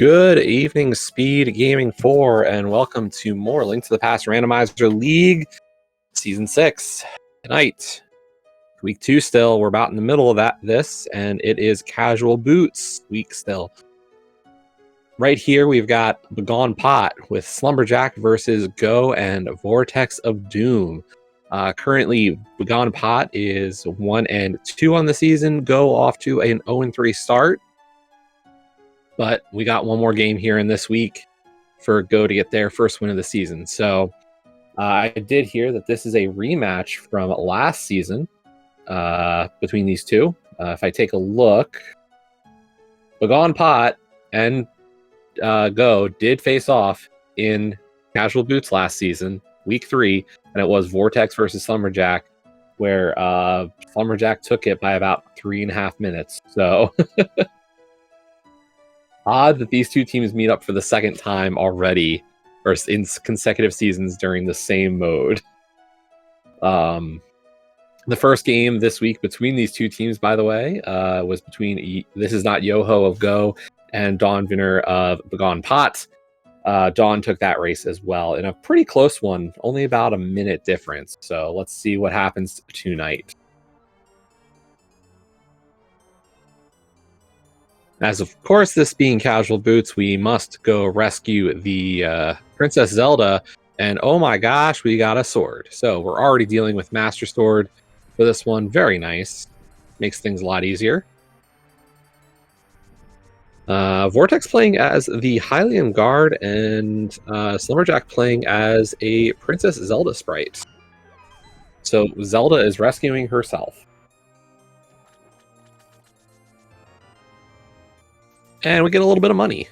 Good evening, Speed Gaming 4, and welcome to more Link to the Past Randomizer League Season 6. Tonight, Week 2 still, we're about in the middle of this, and it is Casual Boots week still. Right here, we've got Begone Pot with Slumberjack versus Go and Vortex of Doom. Currently, Begone Pot is 1-2 on the season, Go off to an 0-3 start. But we got one more game here in this week for Go to get their first win of the season. So I did hear that this is a rematch from last season between these two. If I take a look, Begone Pot and Go did face off in Casual Boots last season, week 3, and it was Vortex versus Slumberjack, where Slumberjack took it by about 3.5 minutes. So odd that these two teams meet up for the second time already, or in consecutive seasons during the same mode. The first game this week between these two teams, by the way, was between This Is Not Yoho of Go and Dawn Vinner of Begone Pot. Dawn took that race as well in a pretty close one, only about a minute difference. So let's see what happens tonight. As of course, this being Casual Boots, we must go rescue the Princess Zelda, and oh my gosh, we got a sword. So we're already dealing with Master Sword for this one. Very nice. Makes things a lot easier. Vortex playing as the Hylian Guard, and Slumberjack playing as a Princess Zelda sprite. So Zelda is rescuing herself. And we get a little bit of money.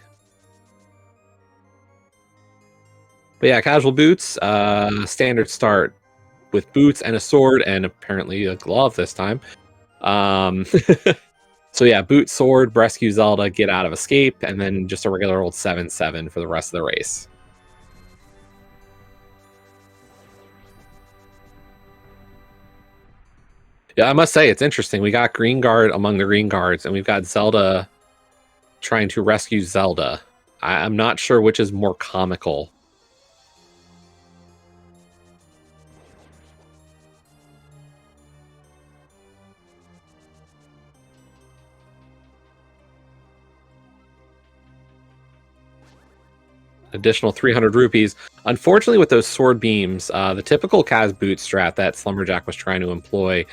But yeah, Casual Boots, standard start with boots and a sword, and apparently a glove this time. So yeah, boot, sword, rescue Zelda, get out of escape, and then just a regular old 7-7 for the rest of the race. Yeah, I must say, it's interesting. We got Green Guard among the Green Guards, and we've got Zelda trying to rescue Zelda. I'm not sure which is more comical. Additional 300 rupees. Unfortunately, with those sword beams, the typical Kaz boot strat that Slumberjack was trying to employ,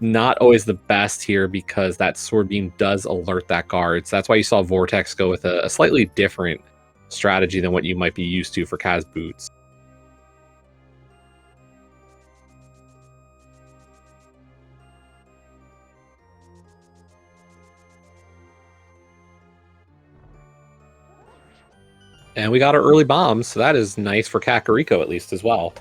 not always the best here, because that sword beam does alert that guard. So that's why you saw Vortex go with a slightly different strategy than what you might be used to for Kaz boots. And we got our early bombs, so that is nice for Kakariko at least as well.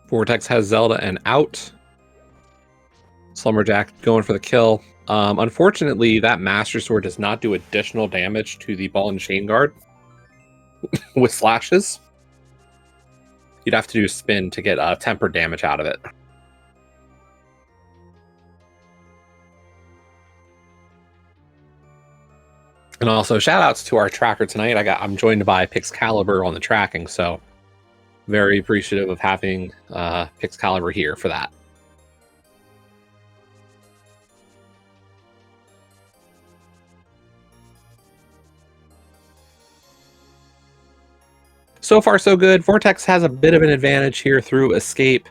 Vortex has Zelda and out. Slumberjack going for the kill. Unfortunately, that Master Sword does not do additional damage to the Ball and Chain Guard with slashes. You'd have to do a spin to get tempered damage out of it. And also, shout outs to our tracker tonight. I'm joined by Pixcalibur on the tracking, so very appreciative of having Pixcalibur here for that. So far, so good. Vortex has a bit of an advantage here through escape.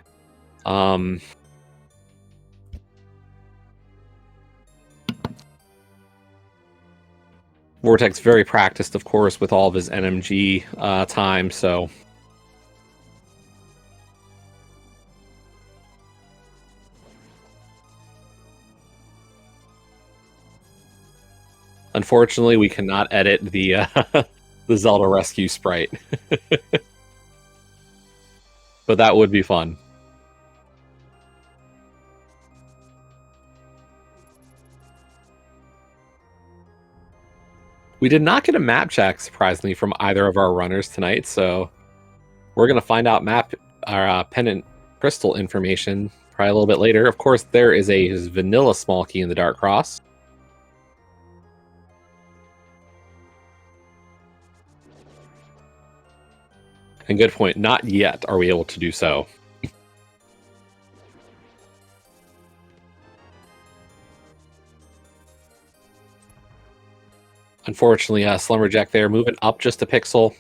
Vortex very practiced, of course, with all of his NMG time, so... Unfortunately, we cannot edit the the Zelda rescue sprite. But that would be fun. We did not get a map check, surprisingly, from either of our runners tonight, so we're going to find out map our pennant crystal information probably a little bit later. Of course, there is a vanilla small key in the Dark Cross. And good point, not yet are we able to do so. Unfortunately, Slumberjack there moving up just a pixel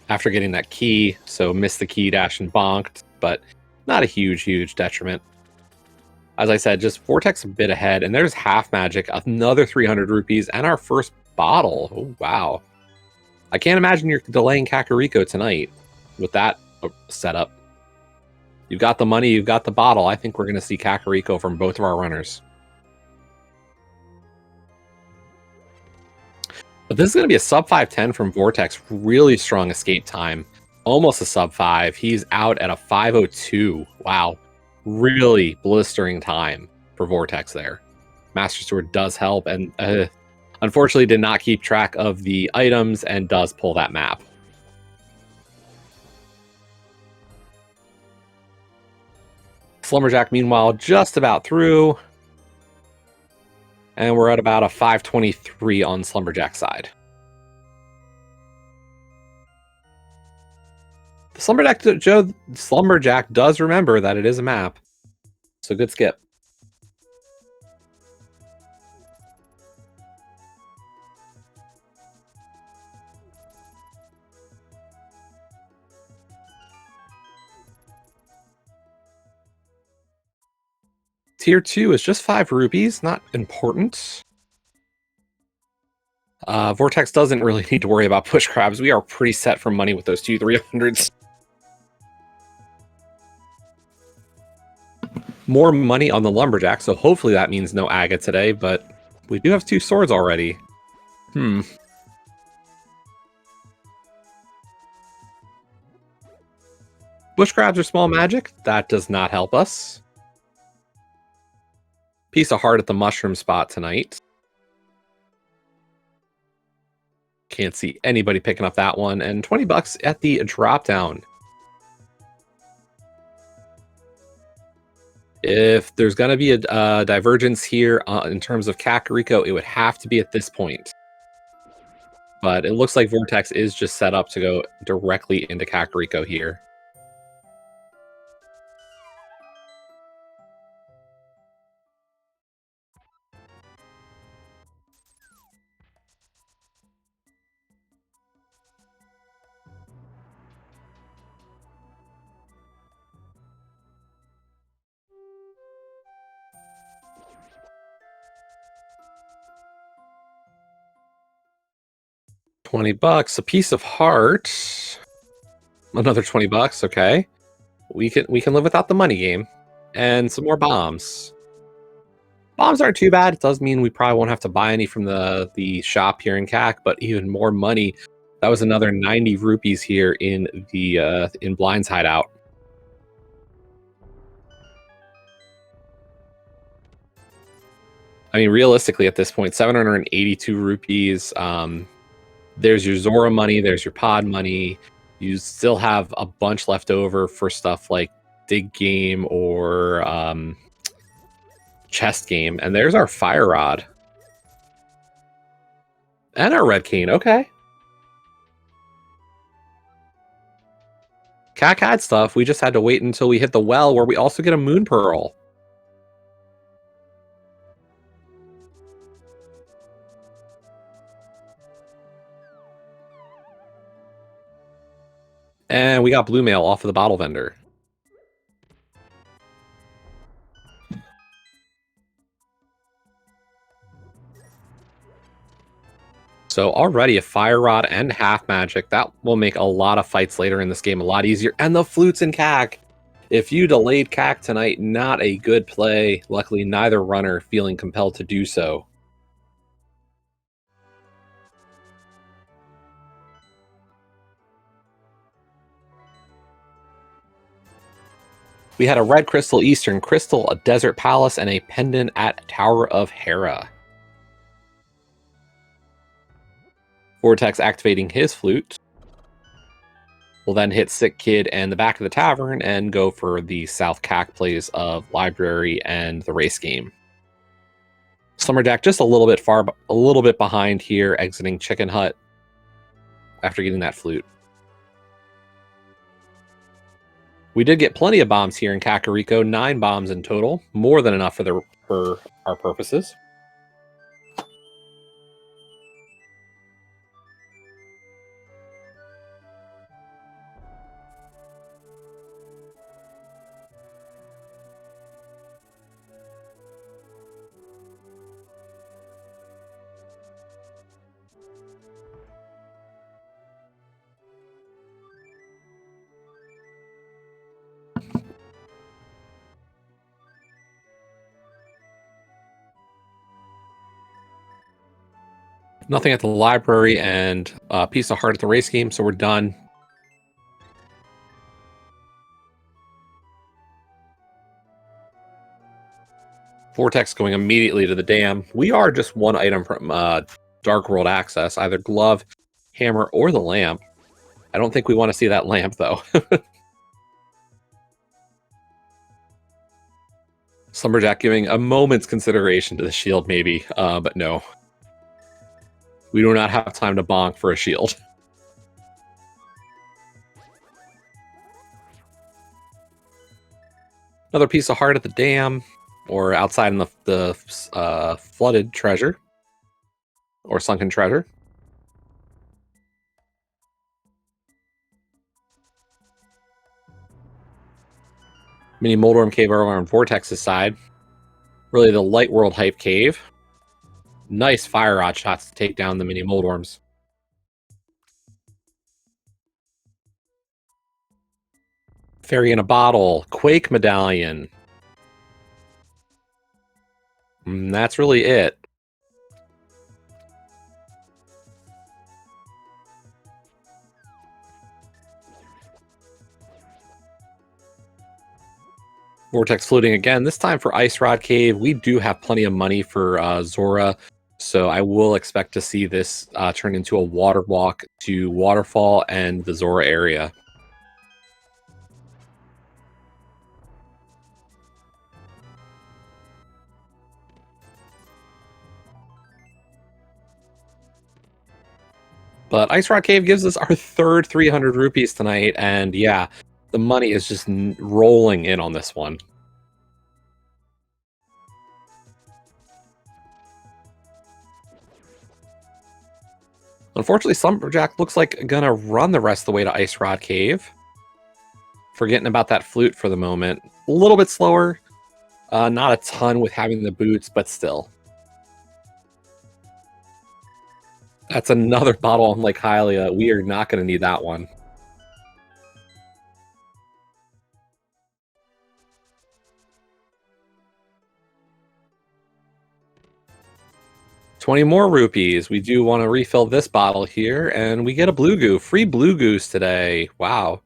after getting that key, so missed the key dash and bonked, but not a huge detriment. As I said, just Vortex a bit ahead, and there's half magic, another 300 rupees, and our first bottle. Oh, wow. I can't imagine you're delaying Kakariko tonight with that setup. You've got the money, you've got the bottle. I think we're going to see Kakariko from both of our runners. But this is going to be a sub 510 from Vortex. Really strong escape time. Almost a sub 5. He's out at a 502. Wow. Really blistering time for Vortex there. Master Sword does help, and unfortunately did not keep track of the items and does pull that map. Slumberjack, meanwhile, just about through. And we're at about a 523 on Slumberjack's side. The Slumberjack does remember that it is a map. So good skip. Tier 2 is just 5 rupees, not important. Vortex doesn't really need to worry about push crabs. We are pretty set for money with those 2 300s. More money on the Lumberjack, so hopefully that means no Aga today, but we do have 2 swords already. Bush crabs are small magic. That does not help us. Piece of heart at the mushroom spot tonight. Can't see anybody picking up that one. And 20 bucks at the drop down. If there's going to be a divergence here in terms of Kakariko, it would have to be at this point. But it looks like Vortex is just set up to go directly into Kakariko here. $20, a piece of heart. Another 20 bucks, okay. We can live without the money game. And some more bombs. Bombs aren't too bad. It does mean we probably won't have to buy any from the shop here in CAC, but even more money. That was another 90 rupees here in the in Blind's hideout. I mean, realistically, at this point, 782 rupees. There's your Zora money. There's your pod money. You still have a bunch left over for stuff like Dig Game or Chest Game. And there's our Fire Rod. And our Red Cane. Okay. CAC had stuff. We just had to wait until we hit the well, where we also get a Moon Pearl. And we got blue mail off of the bottle vendor. So already a Fire Rod and half magic. That will make a lot of fights later in this game a lot easier. And the flutes in CAC. If you delayed CAC tonight, not a good play. Luckily, neither runner feeling compelled to do so. We had a red crystal, eastern crystal, a desert palace, and a pendant at Tower of Hera. Vortex activating his flute. We'll then hit Sick Kid and the back of the tavern and go for the South Cac plays of Library and the race game. Slumberjack just a little bit behind here, exiting Chicken Hut after getting that flute. We did get plenty of bombs here in Kakariko, 9 bombs in total, more than enough for our purposes. Nothing at the library and a piece of heart at the race game, so we're done. Vortex going immediately to the dam. We are just one item from Dark World Access, either glove, hammer, or the lamp. I don't think we want to see that lamp, though. Slumberjack giving a moment's consideration to the shield, maybe, but no. We do not have time to bonk for a shield. Another piece of heart at the dam, or outside in the flooded treasure, or sunken treasure. Mini Moldorm Cave over on Vortex's side. Really the Light World hype cave. Nice fire rod shots to take down the Mini Moldorms. Fairy in a bottle. Quake medallion. And that's really it. Vortex fluting again, this time for Ice Rod Cave. We do have plenty of money for Zora, so I will expect to see this turn into a water walk to Waterfall and the Zora area. But Ice Rod Cave gives us our third 300 rupees tonight, and yeah, the money is just rolling in on this one. Unfortunately, Slumberjack looks like gonna run the rest of the way to Ice Rod Cave. Forgetting about that flute for the moment. A little bit slower. Not a ton with having the boots, but still. That's another bottle on Lake Hylia. We are not going to need that one. $20 more rupees. We do want to refill this bottle here, and we get a Blue Goo. Free Blue Goose today. Wow.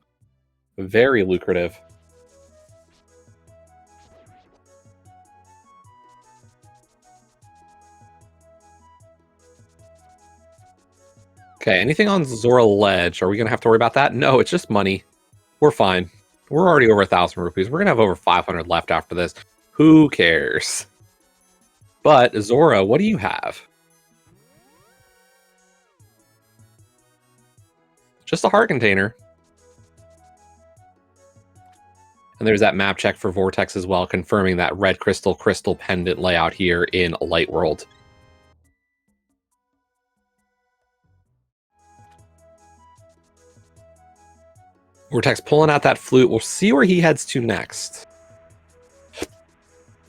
Very lucrative. Okay, anything on Zora Ledge? Are we going to have to worry about that? No, it's just money. We're fine. We're already over 1,000 rupees. We're going to have over 500 left after this. Who cares? But, Zora, what do you have? Just a heart container. And there's that map check for Vortex as well, confirming that red crystal pendant layout here in Light World. Vortex pulling out that flute. We'll see where he heads to next.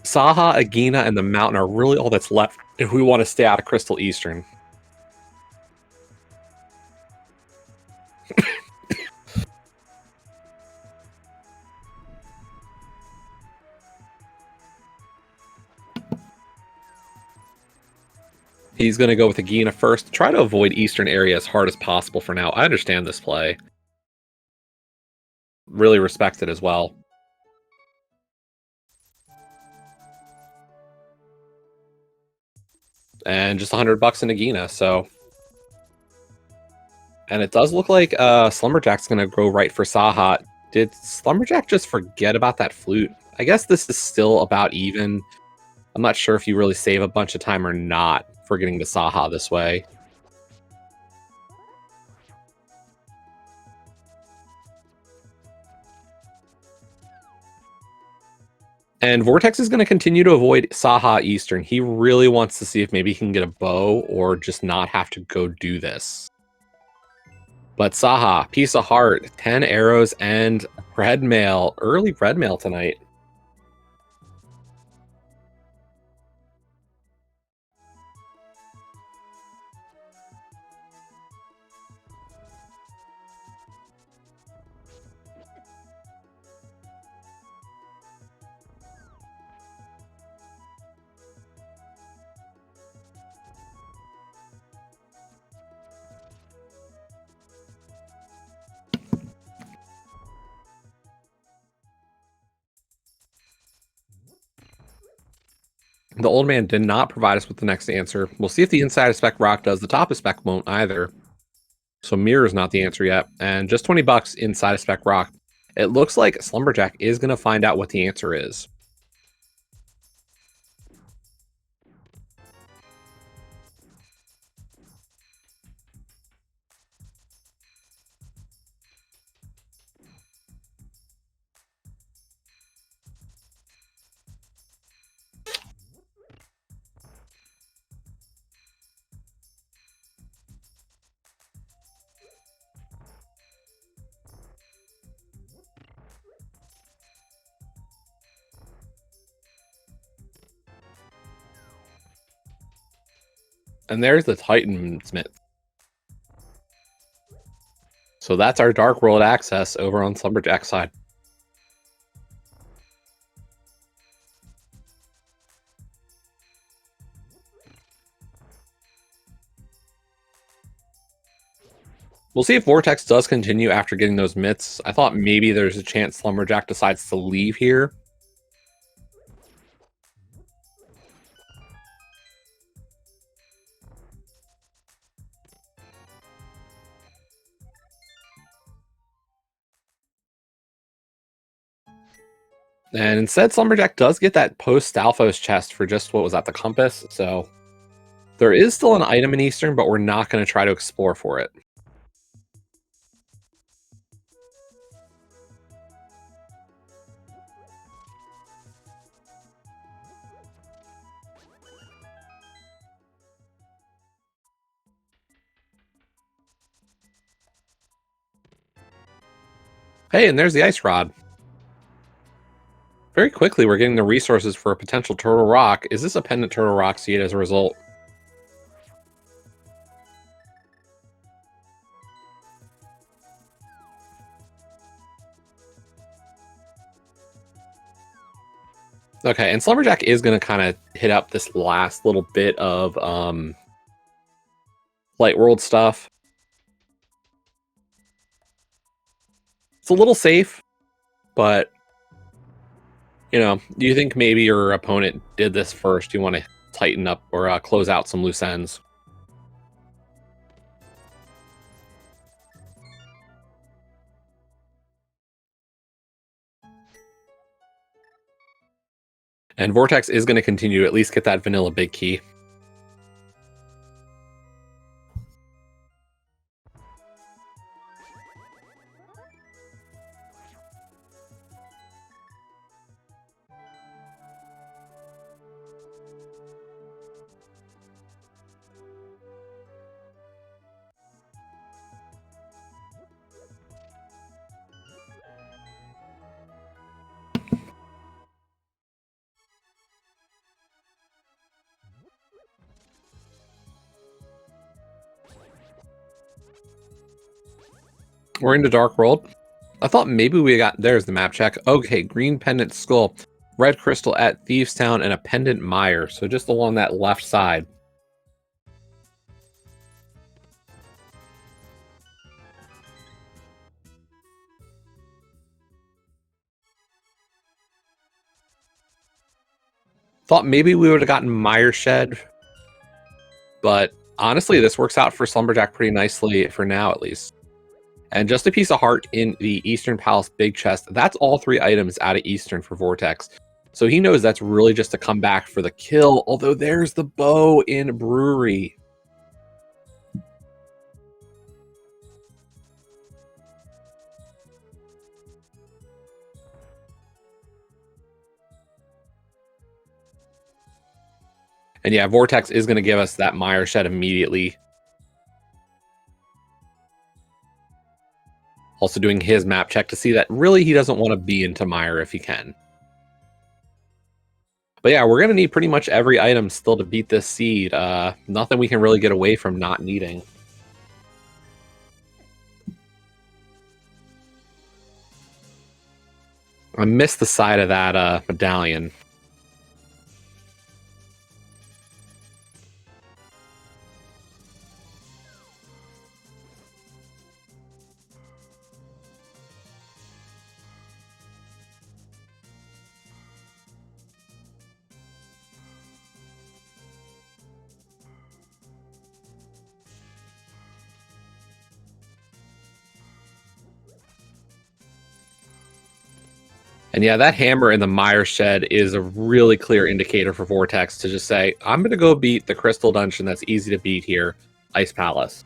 Saha, Agina, and the mountain are really all that's left if we want to stay out of Crystal Eastern. He's going to go with Agina first. Try to avoid Eastern area as hard as possible for now. I understand this play. Really respect it as well. and just 100 bucks in Nagina. So, and it does look like Slumberjack's gonna go right for Saha. Did Slumberjack just forget about that flute? I guess this is still about even. I'm not sure if you really save a bunch of time or not for getting to Saha this way. And Vortex is going to continue to avoid Saha Eastern. He really wants to see if maybe he can get a bow or just not have to go do this. But Saha, Piece of Heart, 10 arrows, and red mail. Early red mail tonight. The old man did not provide us with the next answer. We'll see if the inside of Spec Rock does. The top of Spec won't either. So Mirror is not the answer yet. And just 20 bucks inside of Spec Rock. It looks like Slumberjack is going to find out what the answer is. And there's the Titan Smith. So that's our Dark World access over on Slumberjack's side. We'll see if Vortex does continue after getting those myths. I thought maybe there's a chance Slumberjack decides to leave here. And instead, Slumberjack does get that post-Stalfos chest for just, what was that, the compass? So there is still an item in Eastern, but we're not going to try to explore for it. Hey, and there's the Ice Rod. Very quickly, we're getting the resources for a potential Turtle Rock. Is this a Pendant Turtle Rock seed as a result? Okay, and Slumberjack is going to kind of hit up this last little bit of Light World stuff. It's a little safe, but, you know, do you think maybe your opponent did this first? You want to tighten up or close out some loose ends? And Vortex is going to continue to at least get that vanilla big key. We're into Dark World. I thought maybe we got... There's the map check. Okay, green pendant skull, red crystal at Thieves Town, and a pendant mire. So just along that left side. Thought maybe we would have gotten Mire Shed But honestly, this works out for Slumberjack pretty nicely for now, at least. And just a piece of heart in the Eastern Palace big chest. That's all 3 items out of Eastern for Vortex. So he knows that's really just to come back for the kill. Although there's the bow in Brewery. And yeah, Vortex is going to give us that Mire Shed immediately. Also doing his map check to see that really he doesn't want to be into Mire if he can. But yeah, we're going to need pretty much every item still to beat this seed. Nothing we can really get away from not needing. I missed the side of that medallion. And yeah, that hammer in the Mire Shed is a really clear indicator for Vortex to just say, I'm going to go beat the Crystal Dungeon that's easy to beat here, Ice Palace.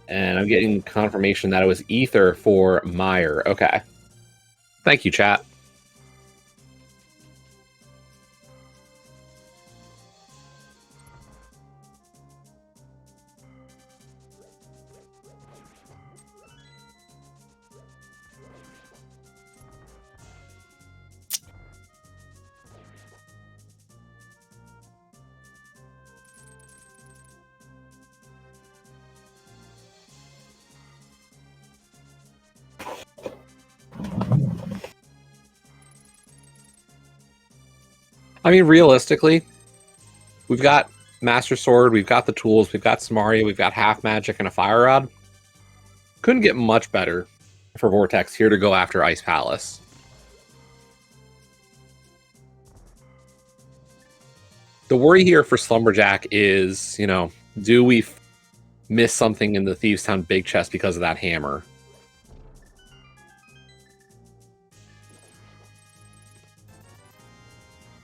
And I'm getting confirmation that it was Ether for Mire. Okay. Thank you, chat. I mean, realistically, we've got Master Sword, we've got the tools, we've got Samaria, we've got Half Magic and a Fire Rod. Couldn't get much better for Vortex here to go after Ice Palace. The worry here for Slumberjack is, you know, do we miss something in the Thieves Town big chest because of that hammer?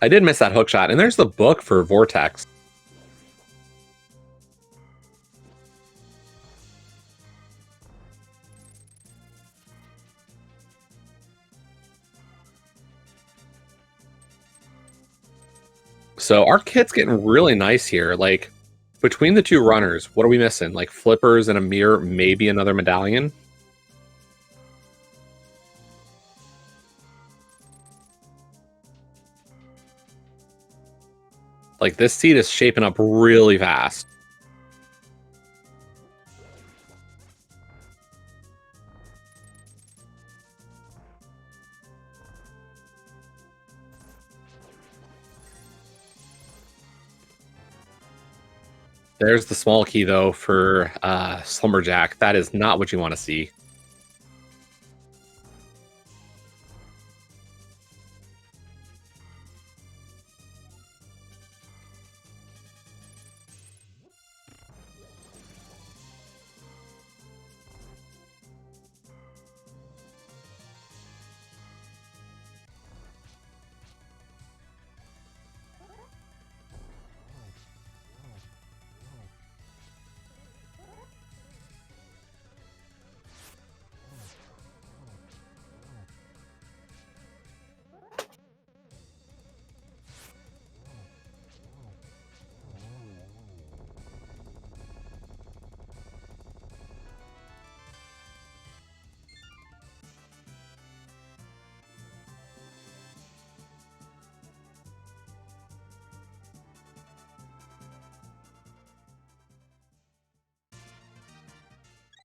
I did miss that hook shot, and there's the book for Vortex. So our kit's getting really nice here. Like, between the 2 runners, what are we missing? Like flippers and a mirror, maybe another medallion? Like, this seed is shaping up really fast. There's the small key, though, for Slumberjack. That is not what you want to see.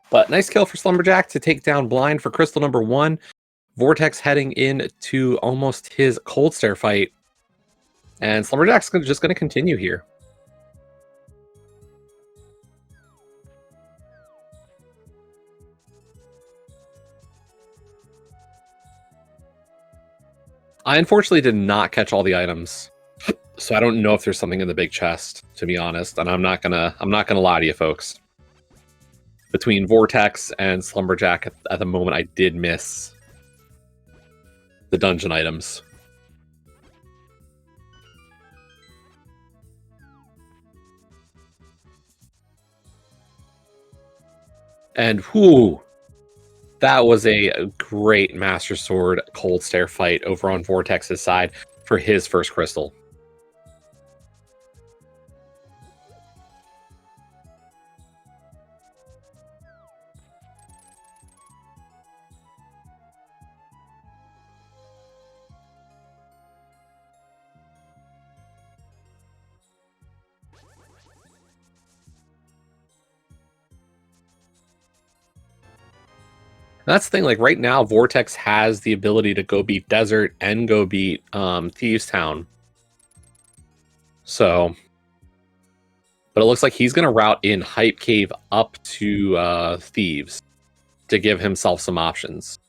But nice kill for Slumberjack to take down Blind for crystal number 1. Vortex heading into almost his Cold Stare fight. And Slumberjack's just going to continue here. I unfortunately did not catch all the items So I don't know if there's something in the big chest, to be honest, and I'm not gonna lie to you folks. Between Vortex and Slumberjack at the moment, I did miss the dungeon items. And whoo, that was a great Master Sword Cold Stare fight over on Vortex's side for his first crystal. That's the thing, like right now, Vortex has the ability to go beat Desert and go beat Thieves Town. So, but it looks like he's going to route in Hype Cave up to Thieves to give himself some options.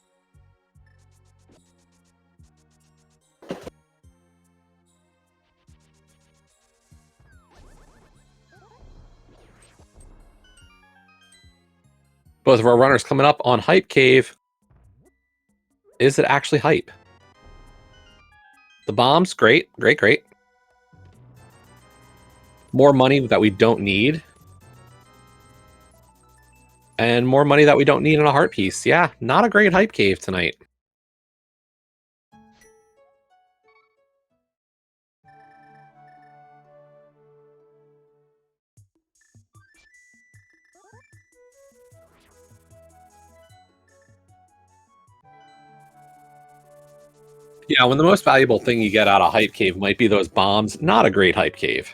Both of our runners coming up on Hype Cave. Is it actually hype? The bombs, great, great, great. More money that we don't need. And more money that we don't need in a heart piece. Yeah, not a great Hype Cave tonight. Yeah, when the most valuable thing you get out of Hype Cave might be those bombs, not a great Hype Cave.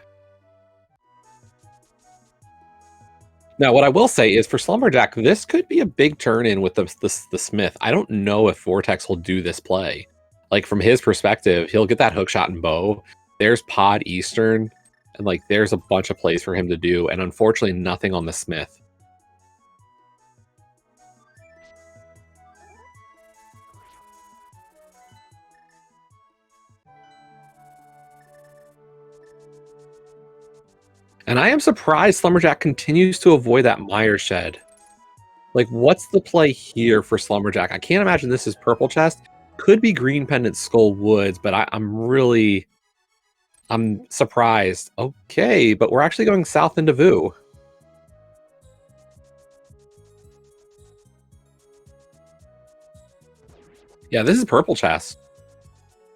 Now, what I will say is for Slumberjack, this could be a big turn-in with the Smith. I don't know if Vortex will do this play. Like, from his perspective, he'll get that hookshot and bow. There's Pod Eastern, and, like, there's a bunch of plays for him to do, and unfortunately, nothing on the Smith. And I am surprised Slumberjack continues to avoid that Mire Shed. Like, what's the play here for Slumberjack? I can't imagine this is Purple Chest. Could be Green Pendant Skull Woods, but I'm surprised. Okay, but we're actually going south into Vu. Yeah, this is Purple Chest.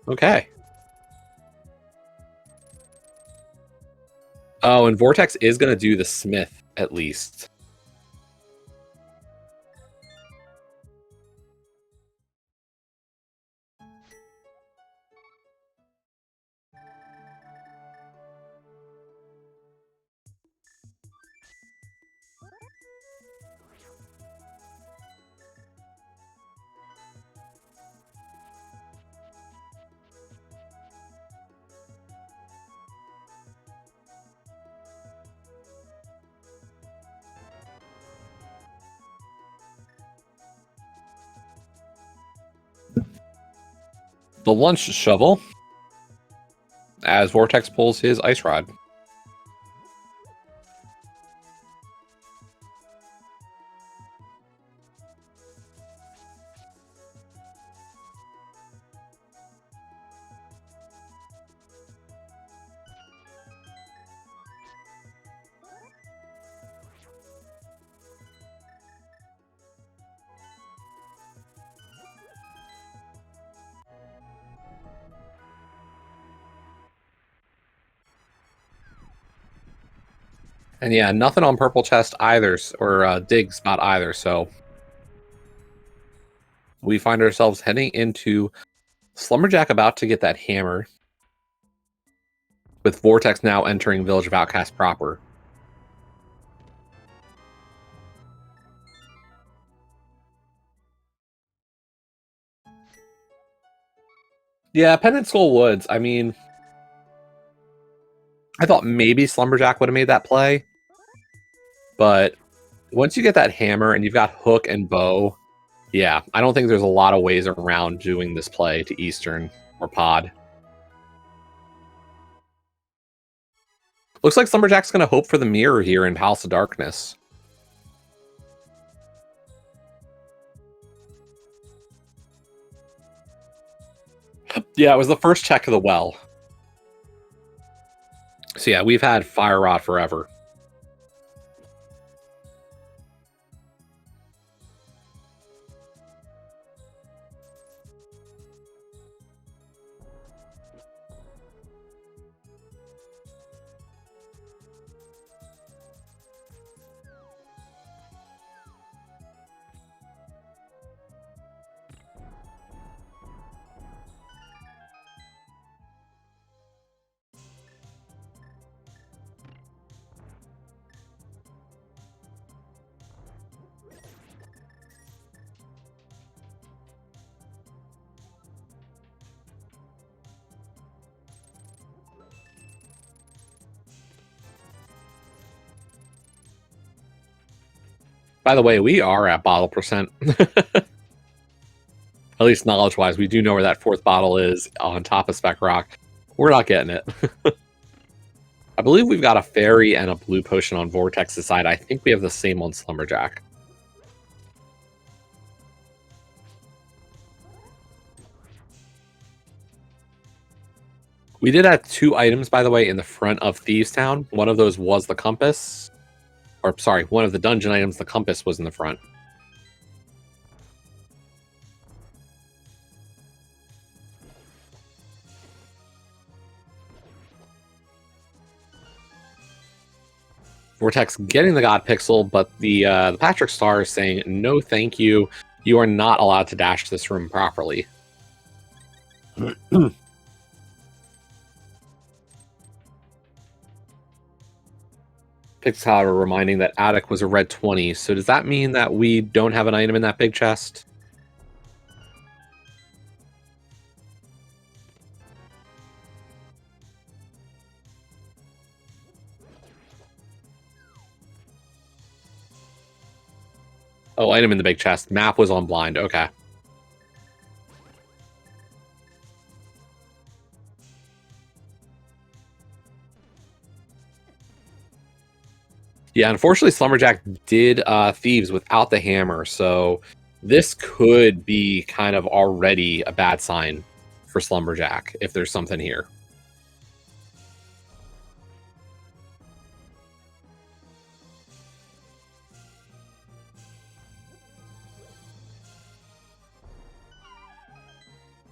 Okay. Oh, and Vortex is going to do the Smith, at least. The Lunch Shovel, as Vortex pulls his Ice Rod. And yeah, nothing on Purple Chest either, or Dig Spot either, so we find ourselves heading into Slumberjack about to get that hammer, with Vortex now entering Village of Outcast proper. Yeah, Pendant Skull Woods, I mean, I thought maybe Slumberjack would have made that play, but once you get that hammer and you've got hook and bow, yeah, I don't think there's a lot of ways around doing this play to Eastern or Pod. Looks like Slumberjack's going to hope for the mirror here in Palace of Darkness. Yeah, it was the first check of the well. So yeah, we've had Fire Rod forever. By the way, we are at bottle percent. At least knowledge-wise, we do know where that fourth bottle is on top of Spec Rock. We're not getting it. I believe we've got a fairy and a blue potion on Vortex's side. I think we have the same on Slumberjack. We did have 2 items, by the way, in the front of Thieves Town. One of those was the compass. Or, sorry, one of the dungeon items, the compass, was in the front. Vortex getting the God Pixel, but the Patrick Star is saying, no thank you. You are not allowed to dash this room properly. Pixel reminding that Attic was a red 20. So does that mean that we don't have an item in that big chest? Oh, item in the big chest. Map was on blind. Okay. Yeah, unfortunately, Slumberjack did Thieves without the hammer, so this could be kind of already a bad sign for Slumberjack if there's something here.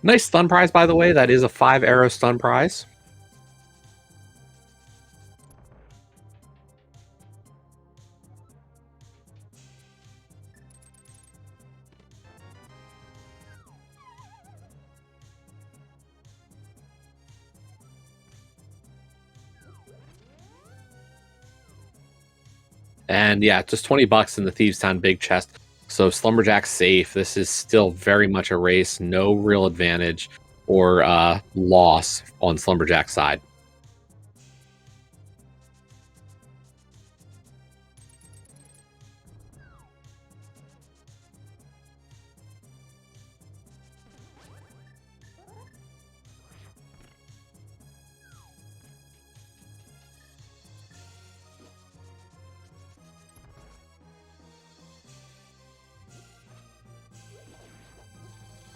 Nice stun prize, by the way. That is a 5-arrow stun prize. And yeah, just 20 bucks in the Thieves Town big chest. So Slumberjack's safe. This is still very much a race. No real advantage or loss on Slumberjack's side.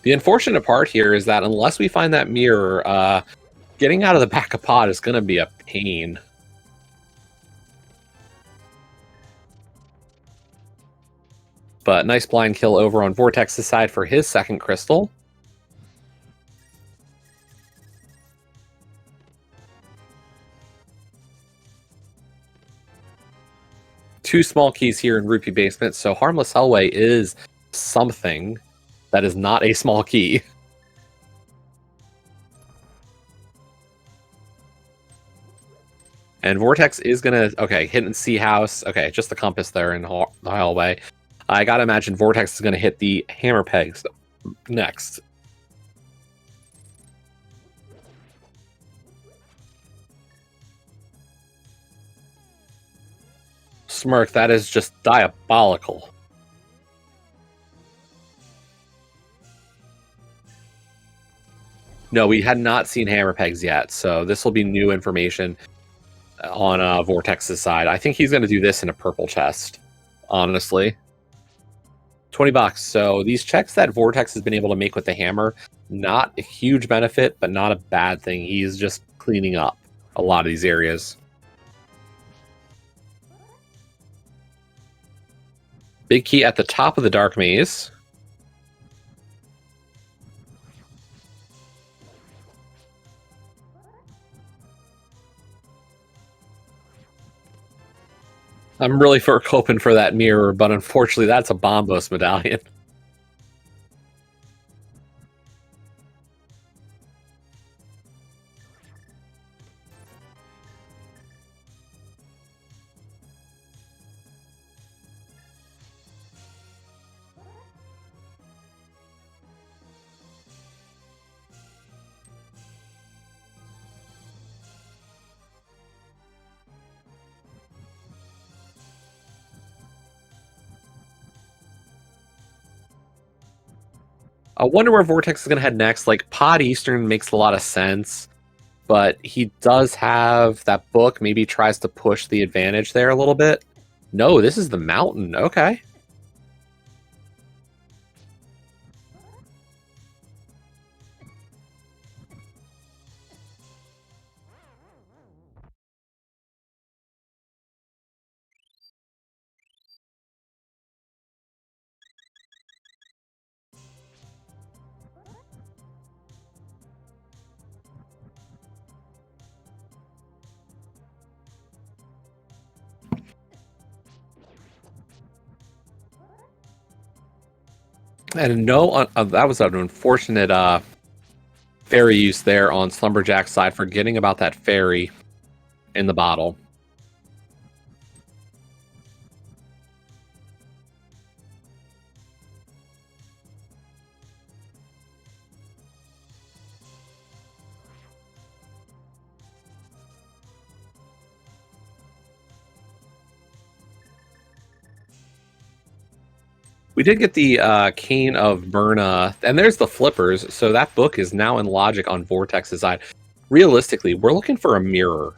The unfortunate part here is that unless we find that mirror, getting out of the back of pod is going to be a pain. But nice blind kill over on Vortex's side for his second crystal. Two small keys here in Rupee Basement, so Harmless Hellway is something that is not a small key. And Vortex is going to... Okay, hit and see house. Okay, just the compass there in the hallway. I gotta imagine Vortex is going to hit the hammer pegs next. Smirk, that is just diabolical. No, we had not seen hammer pegs yet, so this will be new information. on Vortex's side. I think he's going to do this in a purple chest, honestly. $20. So these checks that Vortex has been able to make with the hammer, not a huge benefit, but not a bad thing. He's just cleaning up a lot of these areas. Big key at the top of the dark maze. I'm really hoping for that mirror, but unfortunately that's a Bombos medallion. I wonder where Vortex is going to head next. Like, Pod Eastern makes a lot of sense, but he does have that book. Maybe tries to push the advantage there a little bit. No, this is the mountain. Okay. And no, that was an unfortunate fairy use there on Slumberjack's side, forgetting about that fairy in the bottle. We did get the Cane of Myrna, and there's the flippers, so that book is now in logic on Vortex's side. Realistically, we're looking for a mirror.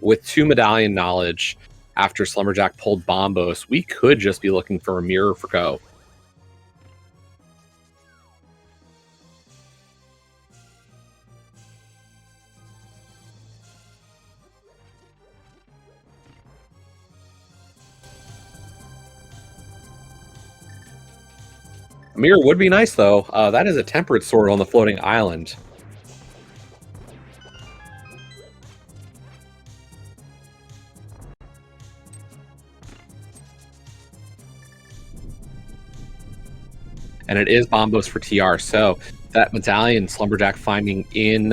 With 2 medallion knowledge after Slumberjack pulled Bombos, we could just be looking for a mirror for Go. A mirror would be nice, though. That is a temperate sword on the floating island. And it is Bombos for TR, so that medallion Slumberjack finding in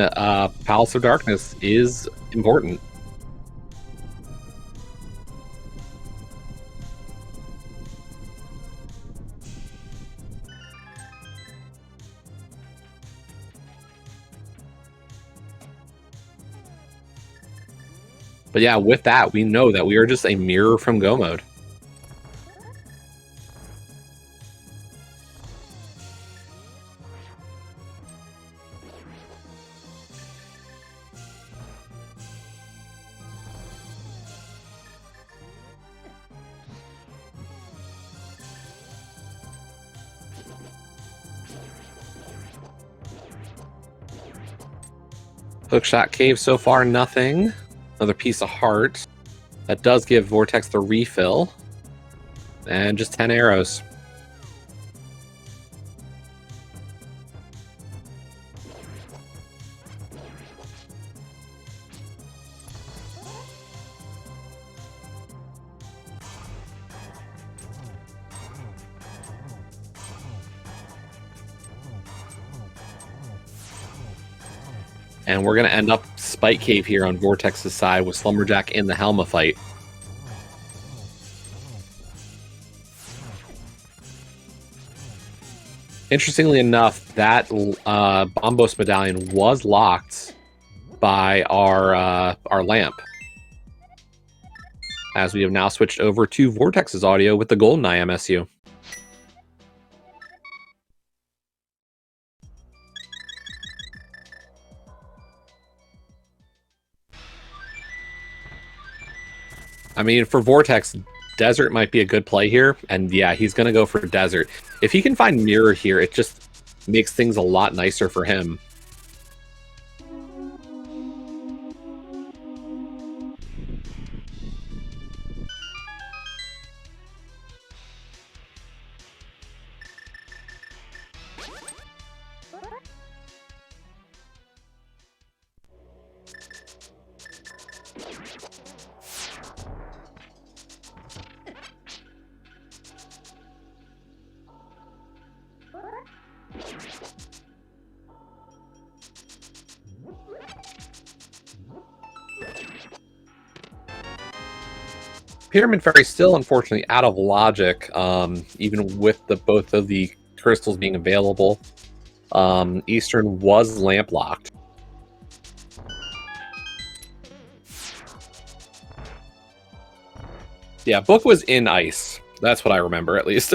Palace of Darkness is important. But yeah, with that, we know that we are just a mirror from Go mode. Hookshot Cave so far, nothing. Another piece of heart. That does give Vortex the refill. And just 10 arrows. And we're going to end up Spike Cave here on Vortex's side with Slumberjack in the Helma fight. Interestingly enough, that Bombos medallion was locked by our lamp, as we have now switched over to Vortex's audio with the Goldeneye MSU. I mean, for Vortex, Desert might be a good play here. And yeah, he's going to go for Desert. If he can find Mirror here, it just makes things a lot nicer for him. Pyramid Fairy still, unfortunately, out of logic, even with both of the crystals being available. Eastern was lamp locked. Yeah, Book was in ice. That's what I remember, at least.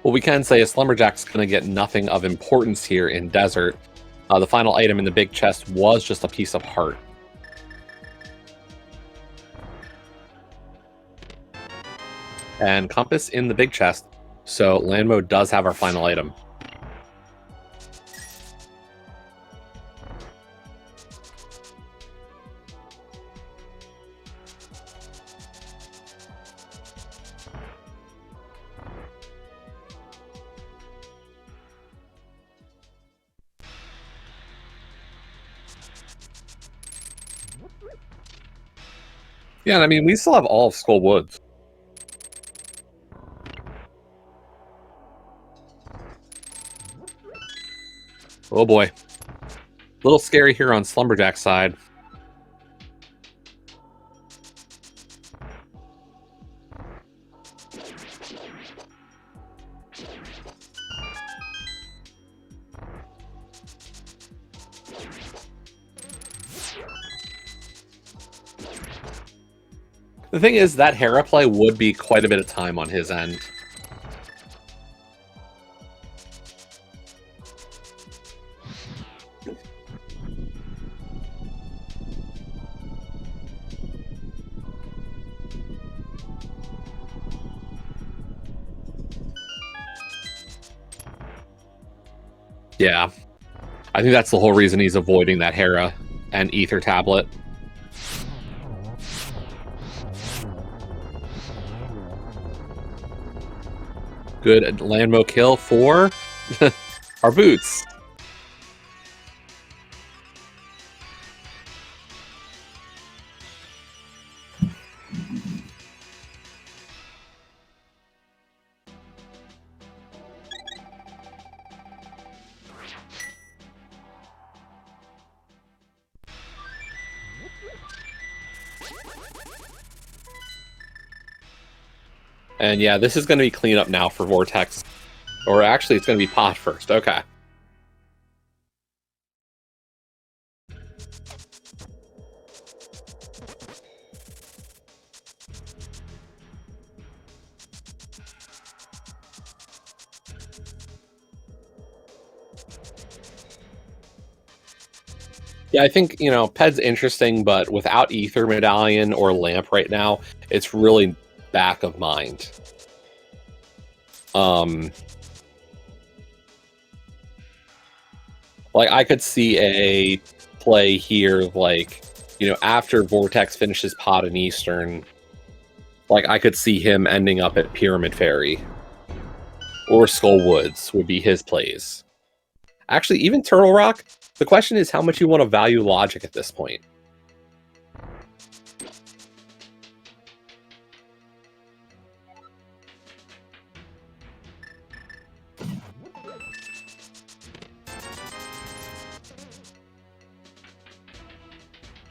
What we can say is Slumberjack's going to get nothing of importance here in Desert. The final item in the big chest was just a piece of heart. And Compass in the big chest, so land mode does have our final item. Yeah, and I mean, we still have all of Skull Woods. Oh boy. A little scary here on Slumberjack's side. The thing is, that Hera play would be quite a bit of time on his end. Yeah. I think that's the whole reason he's avoiding that Hera and Ether Tablet. Good Landmo kill for our boots. And yeah, this is going to be cleanup now for Vortex. Or actually, it's going to be Pot first. Okay. Yeah, I think, you know, Ped's interesting, but without Ether Medallion or Lamp right now, it's really back of mind. Like, I could see a play here, like, you know, after Vortex finishes Pot and Eastern, like, I could see him ending up at Pyramid Fairy. Or Skull Woods would be his plays. Actually, even Turtle Rock, the question is how much you want to value logic at this point.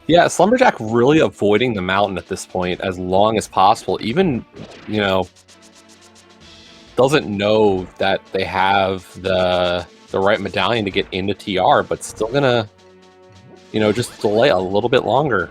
Yeah, Slumberjack really avoiding the mountain at this point as long as possible. Even, you know, doesn't know that they have the right medallion to get into TR, but still gonna, you know, just delay a little bit longer.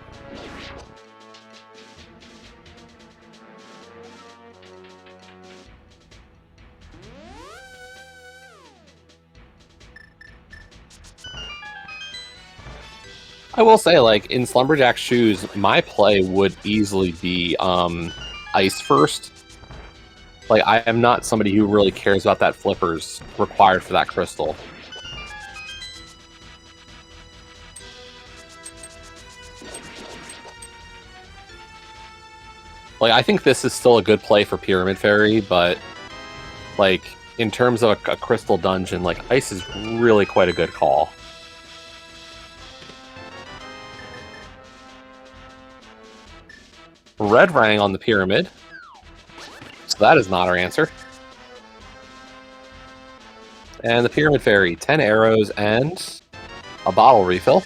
I will say, like, in Slumberjack's shoes, my play would easily be ice first. Like, I am not somebody who really cares about that flippers required for that crystal. Like, I think this is still a good play for Pyramid Fairy, but, like, in terms of a crystal dungeon, like, ice is really quite a good call. Red Rang on the pyramid. So that is not our answer. And the Pyramid Fairy, 10 arrows and a bottle refill.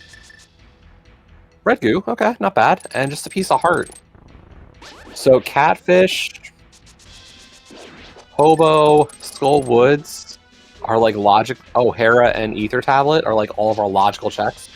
Red goo, okay, not bad. And just a piece of heart. So Catfish, Hobo, Skull Woods are like logic. Oh, Hera and Ether Tablet are like all of our logical checks.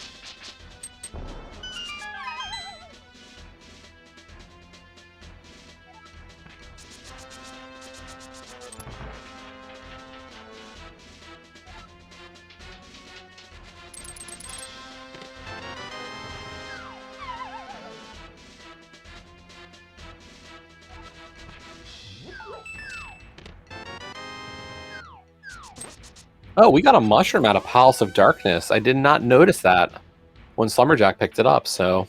Oh, we got a mushroom out of Palace of Darkness. I did not notice that when Slumberjack picked it up, so...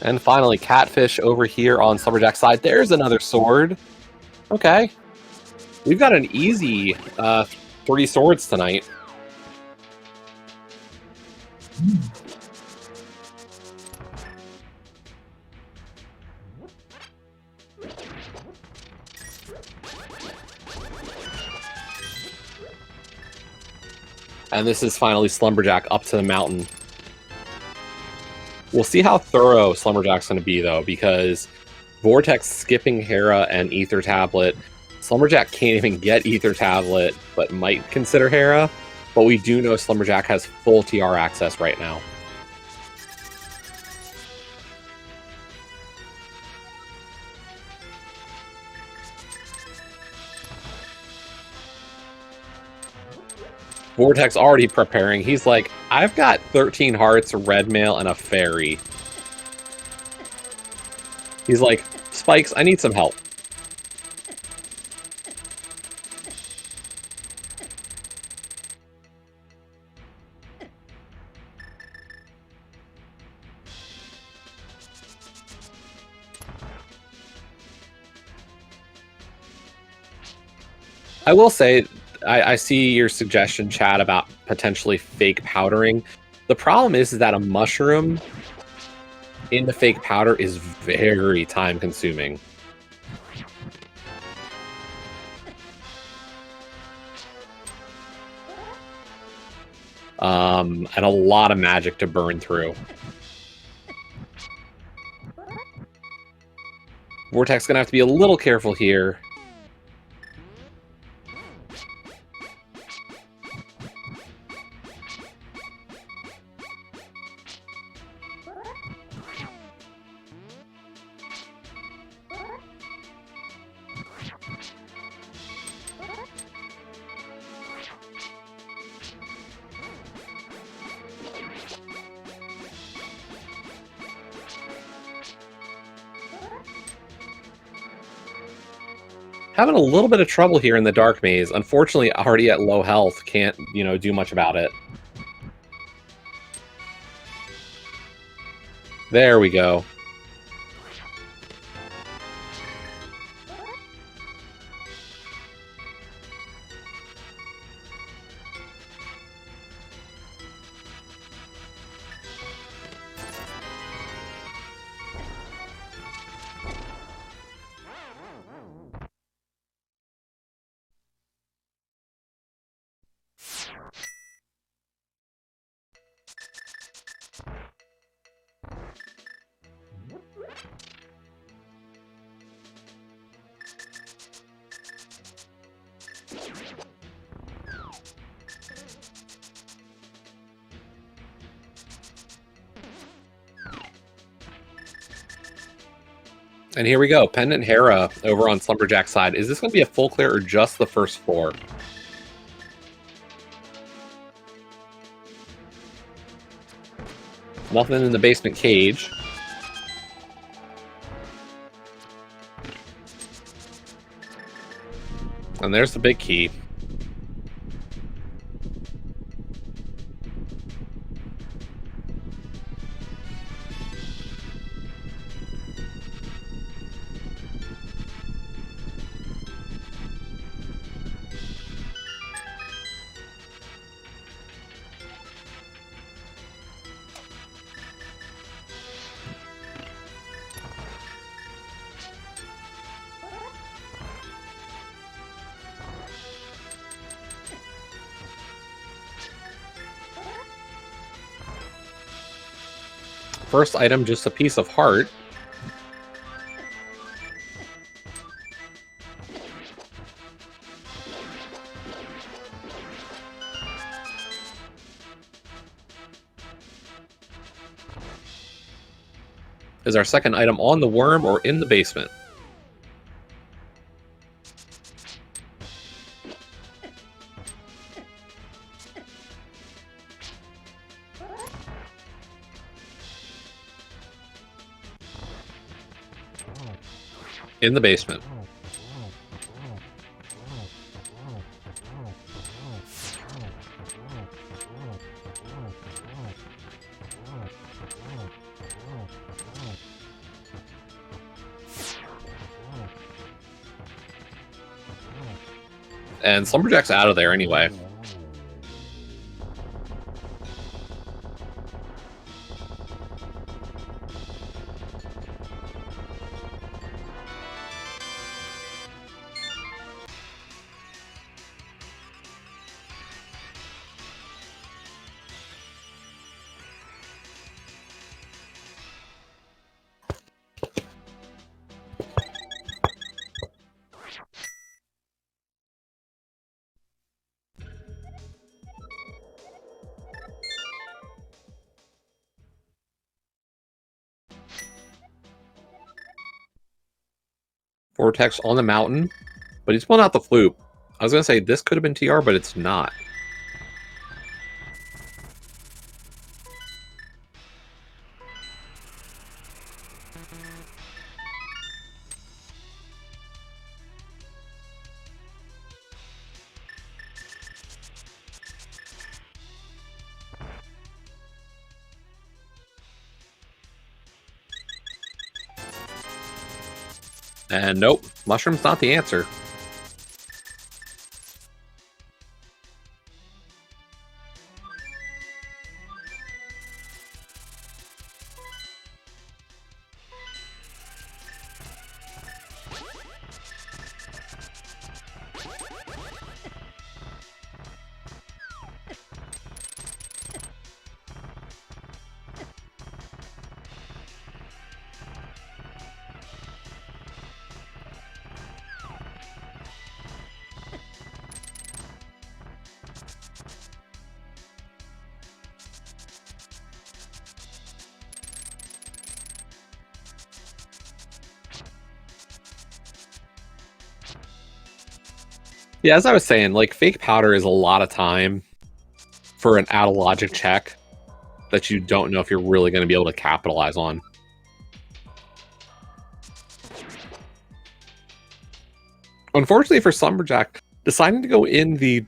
And finally, Catfish over here on Slumberjack's side. There's another sword. Okay. We've got an easy 3 swords tonight. And this is finally Slumberjack up to the mountain. We'll see how thorough Slumberjack's going to be, though, because Vortex skipping Hera and Ether Tablet. Slumberjack can't even get Ether Tablet, but might consider Hera. But we do know Slumberjack has full TR access right now. Vortex already preparing. He's like, I've got 13 hearts, red mail, and a fairy. He's like, Spikes, I need some help. I will say, I see your suggestion, Chad, about potentially fake powdering. The problem is that a mushroom in the fake powder is very time-consuming. And a lot of magic to burn through. Vortex gonna have to be a little careful here. Having a little bit of trouble here in the Dark Maze. Unfortunately, already at low health, can't, you know, do much about it. There we go. And here we go, Pendant Hera over on Slumberjack's side. Is this going to be a full clear or just the first floor? Nothing in the basement cage. And there's the big key. First item, just a piece of heart. Is our second item on the worm or in the basement? In the basement. And Slumberjack's out of there anyway. Vortex on the mountain, but he's pulling out the flute. I was going to say this could have been TR, but it's not. And nope, mushroom's not the answer. Yeah, as I was saying, like, fake powder is a lot of time for an out-of-logic check that you don't know if you're really going to be able to capitalize on. Unfortunately for Slumberjack, deciding to go in the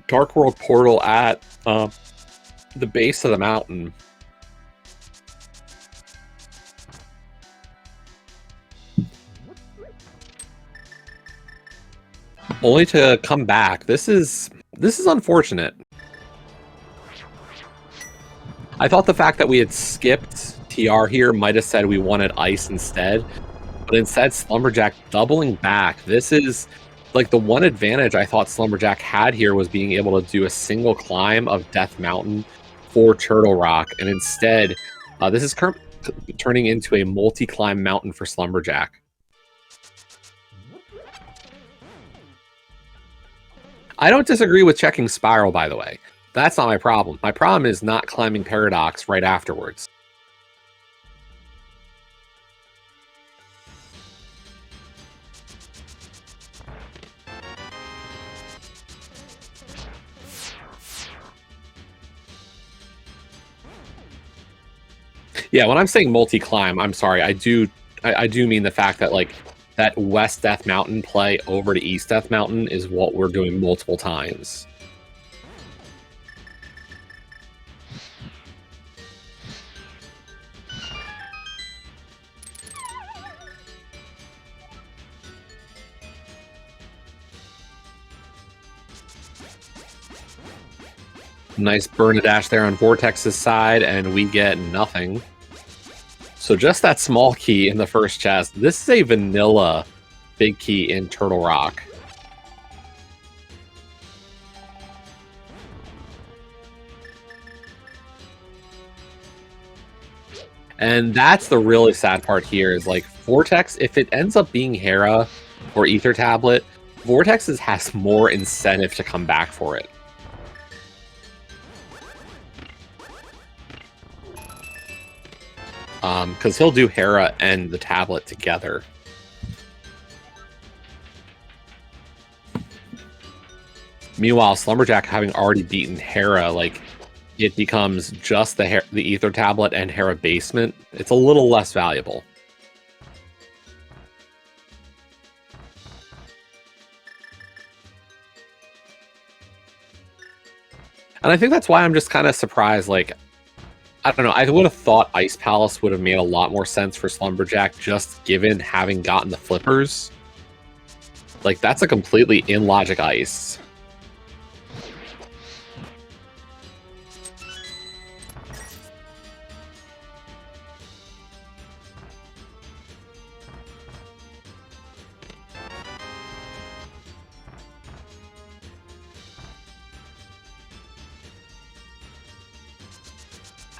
Dark World portal at the base of the mountain only to come back. This is unfortunate. I thought the fact that we had skipped TR here might have said we wanted ice instead, but instead Slumberjack doubling back. This is like the one advantage I thought Slumberjack had here was being able to do a single climb of Death Mountain for Turtle Rock, and instead this is turning into a multi-climb mountain for Slumberjack. I don't disagree with checking Spiral, by the way. That's not my problem. My problem is not climbing Paradox right afterwards. Yeah, when I'm saying multi-climb, I'm sorry. I do mean the fact that like that West Death Mountain play over to East Death Mountain is what we're doing multiple times. Nice burn a dash there on Vortex's side, and we get nothing. So just that small key in the first chest. This is a vanilla big key in Turtle Rock. And that's the really sad part here is like Vortex, if it ends up being Hera or Ether Tablet, Vortex has more incentive to come back for it. Because he'll do Hera and the tablet together. Meanwhile, Slumberjack having already beaten Hera, like it becomes just the Ether Tablet and Hera Basement. It's a little less valuable. And I think that's why I'm just kind of surprised, like, I don't know, I would have thought Ice Palace would have made a lot more sense for Slumberjack, just given having gotten the flippers. Like, that's a completely in-logic ice.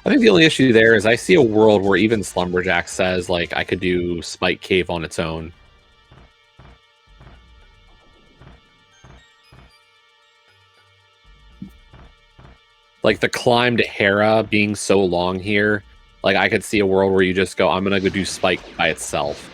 I think the only issue there is I see a world where even Slumberjack says, like, I could do Spike Cave on its own. Like, the climb to Hera being so long here, like, I could see a world where you just go, I'm gonna go do Spike by itself.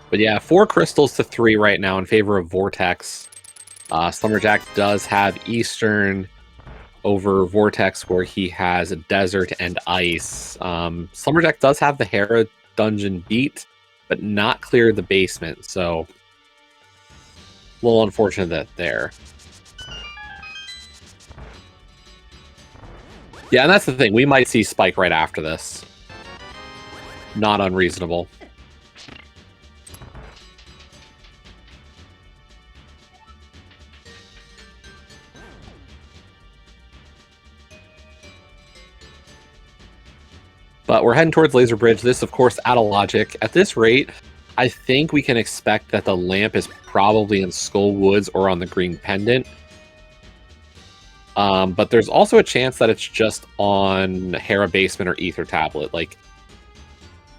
But yeah, 4 crystals to 3 right now in favor of Vortex. Slumberjack does have Eastern over Vortex, where he has a Desert and Ice. Slumberjack does have the Hera dungeon beat, but not clear the basement, so a little unfortunate there. Yeah, and that's the thing. We might see Spike right after this. Not unreasonable. But we're heading towards Laser Bridge. This, of course, out of logic. At this rate, I think we can expect that the lamp is probably in Skull Woods or on the Green Pendant. But there's also a chance that it's just on Hera Basement or Ether Tablet. Like,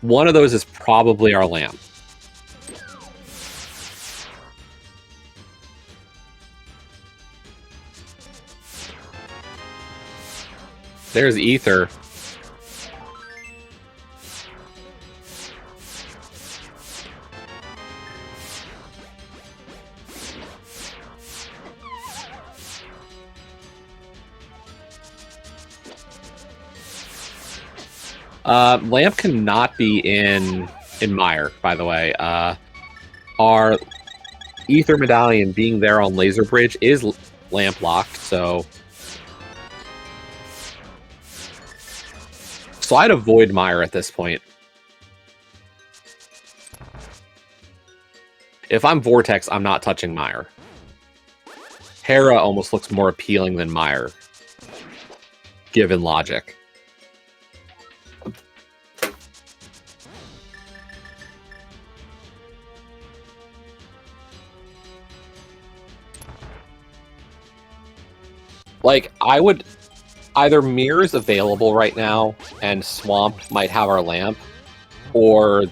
one of those is probably our lamp. There's Ether. Lamp cannot be in Mire, by the way. Our Ether Medallion being there on Laser Bridge is lamp locked, so I'd avoid Mire at this point. If I'm Vortex, I'm not touching Mire. Hera almost looks more appealing than Mire, given logic. Like, I would either Mirror's available right now and Swamp might have our lamp, or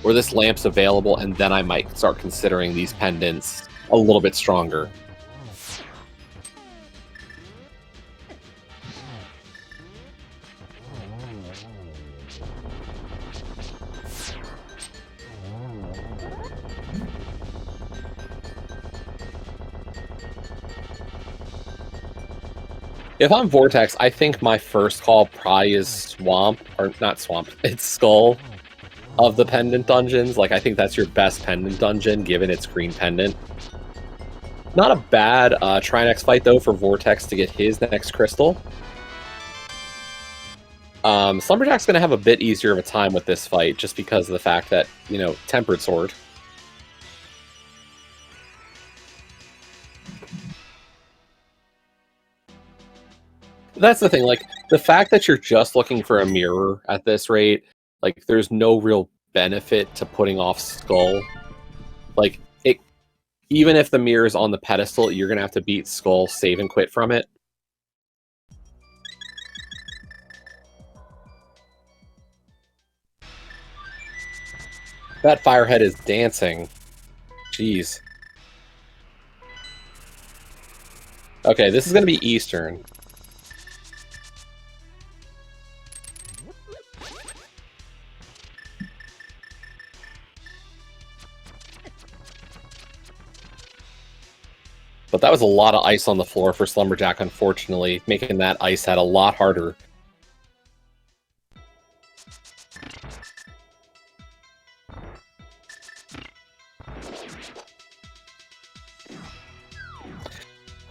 or this lamp's available and then I might start considering these pendants a little bit stronger. If I'm Vortex, I think my first call probably is Swamp, or not Swamp, it's Skull of the Pendant Dungeons. Like, I think that's your best Pendant Dungeon, given its green pendant. Not a bad Trinex fight, though, for Vortex to get his next crystal. Slumberjack's going to have a bit easier of a time with this fight, just because of the fact that, you know, Tempered Sword. That's the thing, like, the fact that you're just looking for a mirror at this rate, like, there's no real benefit to putting off Skull. Like, even if the mirror's on the pedestal, you're going to have to beat Skull, save and quit from it. That Firehead is dancing. Jeez. Okay, this is going to be Eastern. But that was a lot of ice on the floor for Slumberjack, unfortunately, making that ice head a lot harder.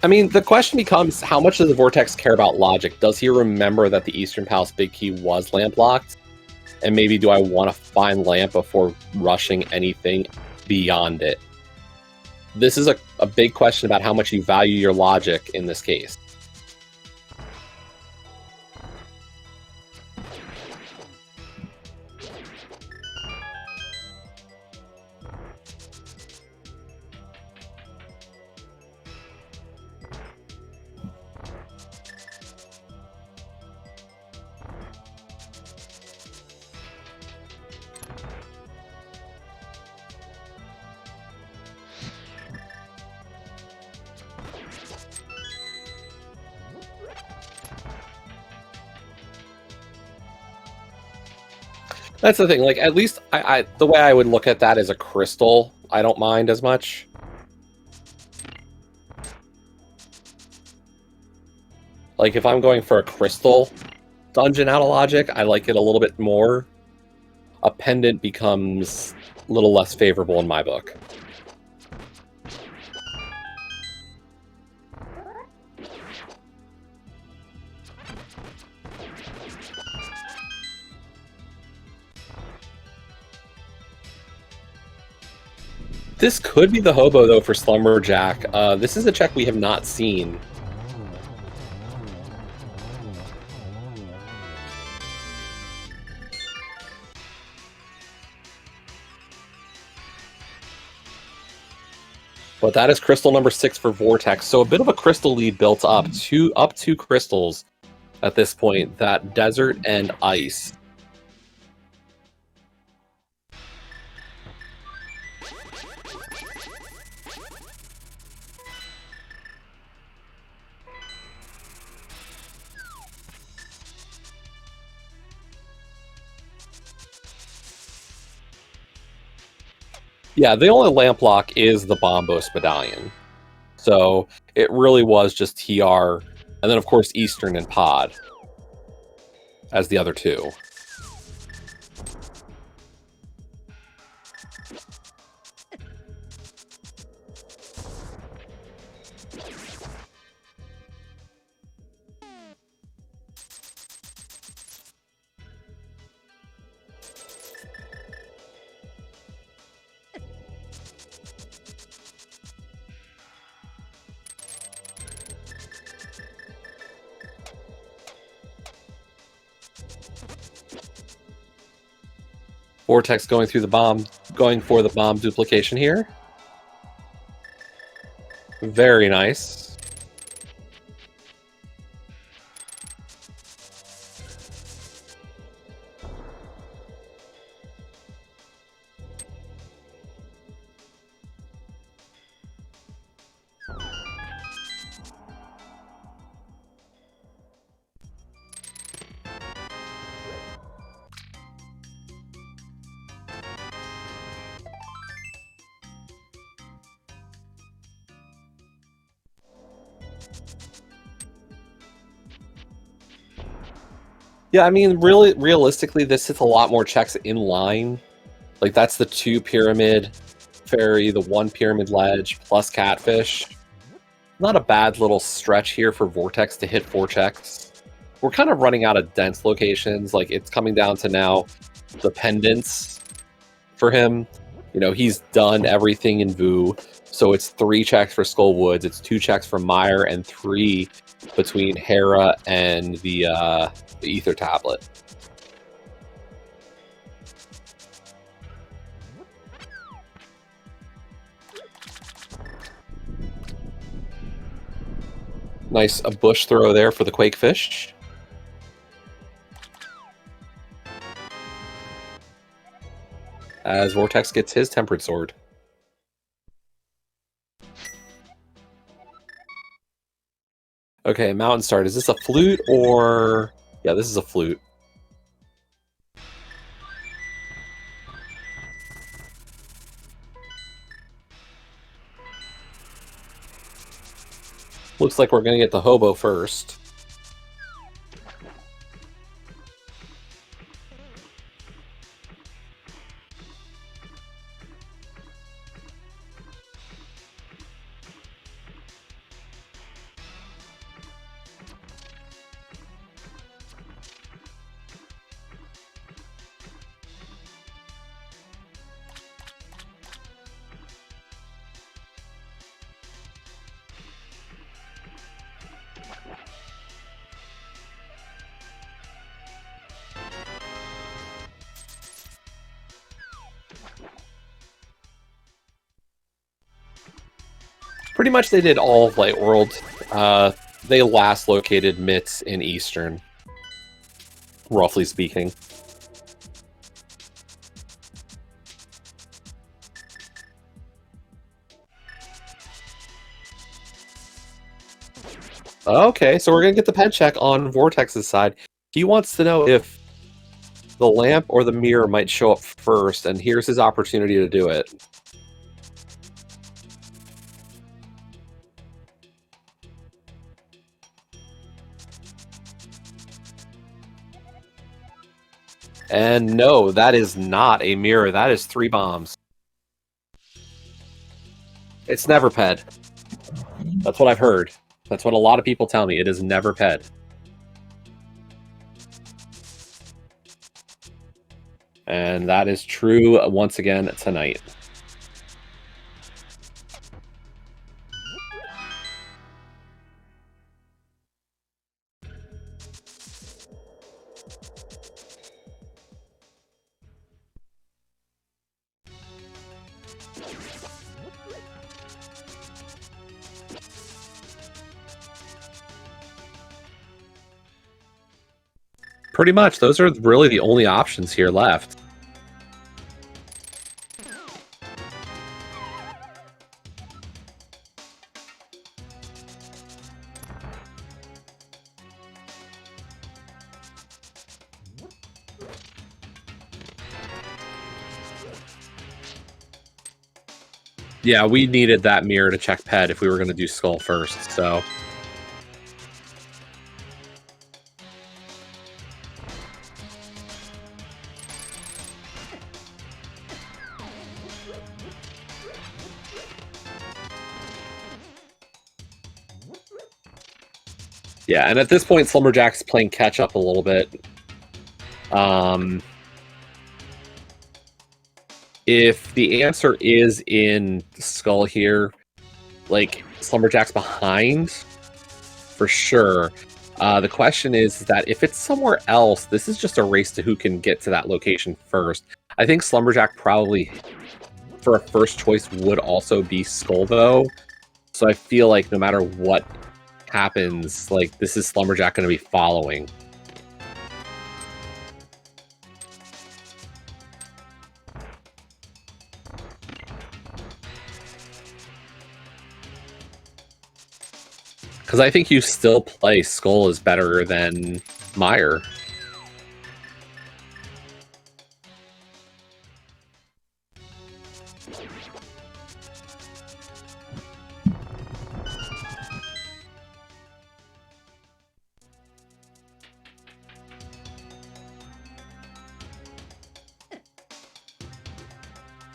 I mean, the question becomes, how much does the Vortex care about logic? Does he remember that the Eastern Palace Big Key was lamp locked? And maybe do I want to find lamp before rushing anything beyond it? This is a big question about how much you value your logic in this case. That's the thing, like, at least the way I would look at that is a crystal, I don't mind as much. Like, if I'm going for a crystal dungeon out of logic, I like it a little bit more. A pendant becomes a little less favorable in my book. This could be the hobo, though, for Slumberjack. This is a check we have not seen. But that is crystal number 6 for Vortex. So a bit of a crystal lead built up. Up two crystals at this point. That desert and ice. Yeah, the only lamp lock is the Bombos Medallion. So it really was just TR, and then of course Eastern and Pod as the other two. Vortex going for the bomb duplication here. Very nice. Yeah, I mean, really, realistically, this hits a lot more checks in line. Like, that's the 2 pyramid fairy, the 1 pyramid ledge, plus catfish. Not a bad little stretch here for Vortex to hit 4 checks. We're kind of running out of dense locations. Like, it's coming down to now the pendants for him. You know, he's done everything in Vu. So it's 3 checks for Skull Woods, it's 2 checks for Meyer, and 3 between Hera and the Ether Tablet. Nice a bush throw there for the Quake Fish. As Vortex gets his Tempered Sword. Okay, Mountain Start. Is this a flute or... Yeah, this is a flute. Looks like we're going to get the Hobo first. Pretty much they did all of Light World. They last located Mitts in Eastern, roughly speaking. Okay, so we're going to get the pen check on Vortex's side. He wants to know if the lamp or the mirror might show up first, and here's his opportunity to do it. And no, that is not a mirror. That is 3 bombs. It's never PED. That's what I've heard. That's what a lot of people tell me. It is never PED. And that is true once again tonight. Pretty much. Those are really the only options here left. Yeah, we needed that mirror to check PED if we were going to do Skull first, so... Yeah, and at this point, Slumberjack's playing catch-up a little bit. If the answer is in Skull here, like, Slumberjack's behind, for sure. The question is that if it's somewhere else, this is just a race to who can get to that location first. I think Slumberjack probably, for a first choice, would also be Skull, though. So I feel like no matter what happens, like, this is Slumberjack going to be following. Because I think you still play Skull is better than Meyer.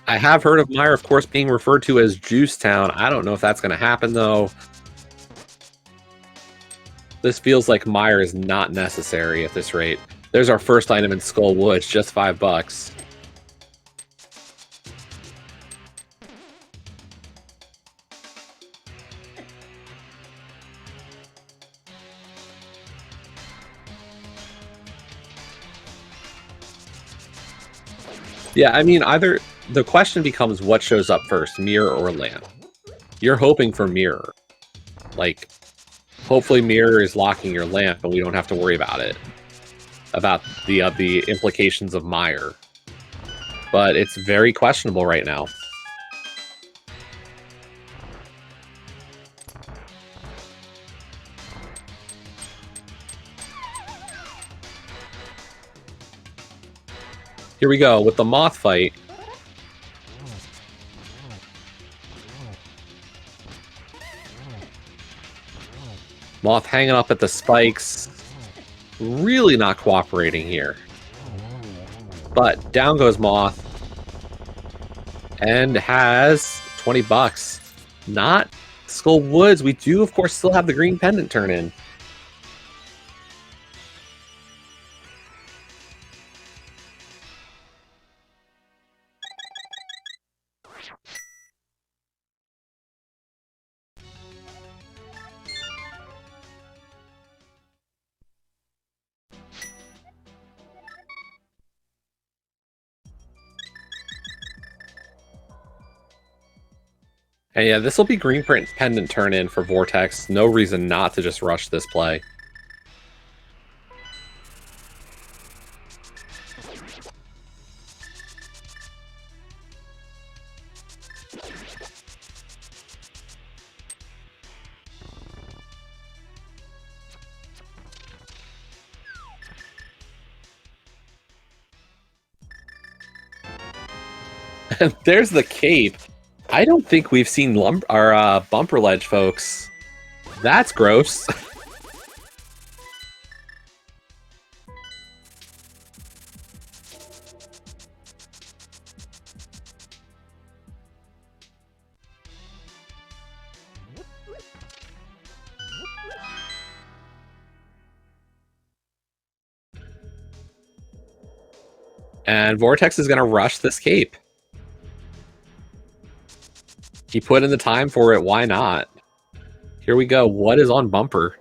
I have heard of Mire, of course, being referred to as Juice Town. I don't know if that's going to happen, though. This feels like Mire is not necessary at this rate. There's our first item in Skull Woods, just $5. Yeah, I mean, either the question becomes what shows up first, mirror or lamp. You're hoping for mirror. Like, hopefully mirror is locking your lamp and we don't have to worry about it. About the implications of Mire. But it's very questionable right now. Here we go with the moth fight. Moth hanging up at the spikes. Really not cooperating here. But down goes Moth. And has $20. Not Skull Woods. We do, of course, still have the green pendant turn in. And yeah, this will be green pendant turn in for Vortex. No reason not to just rush this play. And there's the cape. I don't think we've seen our bumper ledge, folks. That's gross. And Vortex is going to rush this cape. He put in the time for it. Why not? Here we go. What is on bumper?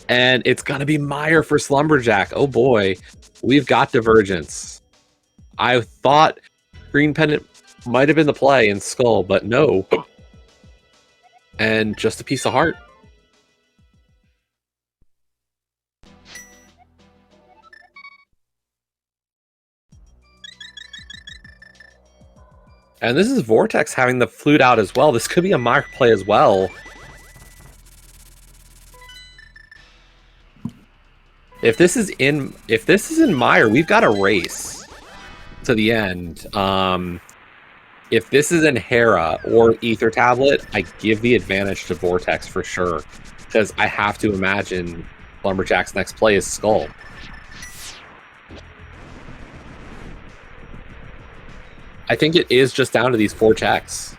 And it's going to be Mire for Slumberjack. Oh boy. We've got Divergence. I thought green pendant might have been the play in Skull, but no. And just a piece of heart. And this is Vortex having the flute out as well. This could be a Mire play as well. If this is in Mire, we've got a race to the end. If this is in Hera or Ether Tablet, I give the advantage to Vortex for sure. Because I have to imagine Lumberjack's next play is Skull. I think it is just down to these 4 checks.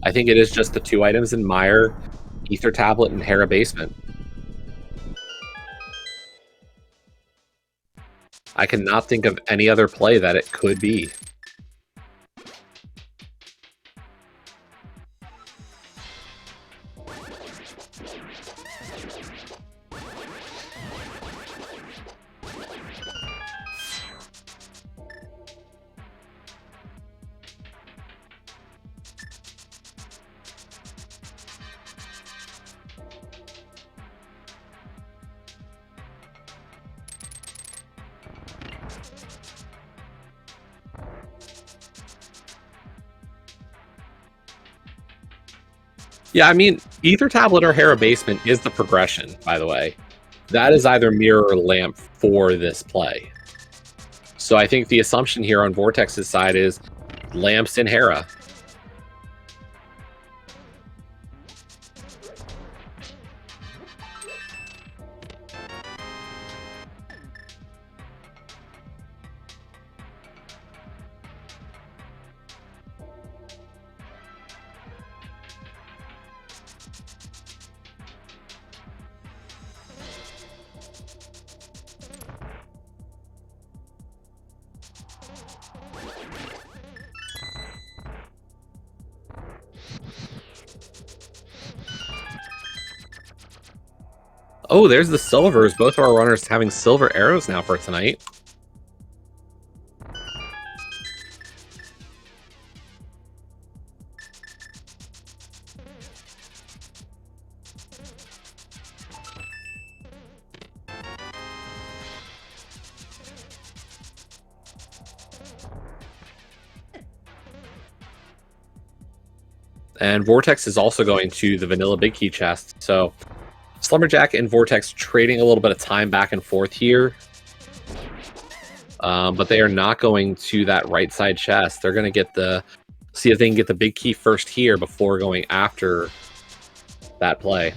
I think it is just the 2 items in Mire, Ether Tablet, and Hera Basement. I cannot think of any other play that it could be. Yeah, I mean, Ether Tablet or Hera Basement is the progression, by the way. That is either Mirror or Lamp for this play. So I think the assumption here on Vortex's side is Lamps and Hera. Oh, there's the silvers. Both of our runners having silver arrows now for tonight. And Vortex is also going to the vanilla big key chest. So Slumberjack and Vortex trading a little bit of time back and forth here. But they are not going to that right side chest. They're going to get see if they can get the big key first here before going after that play.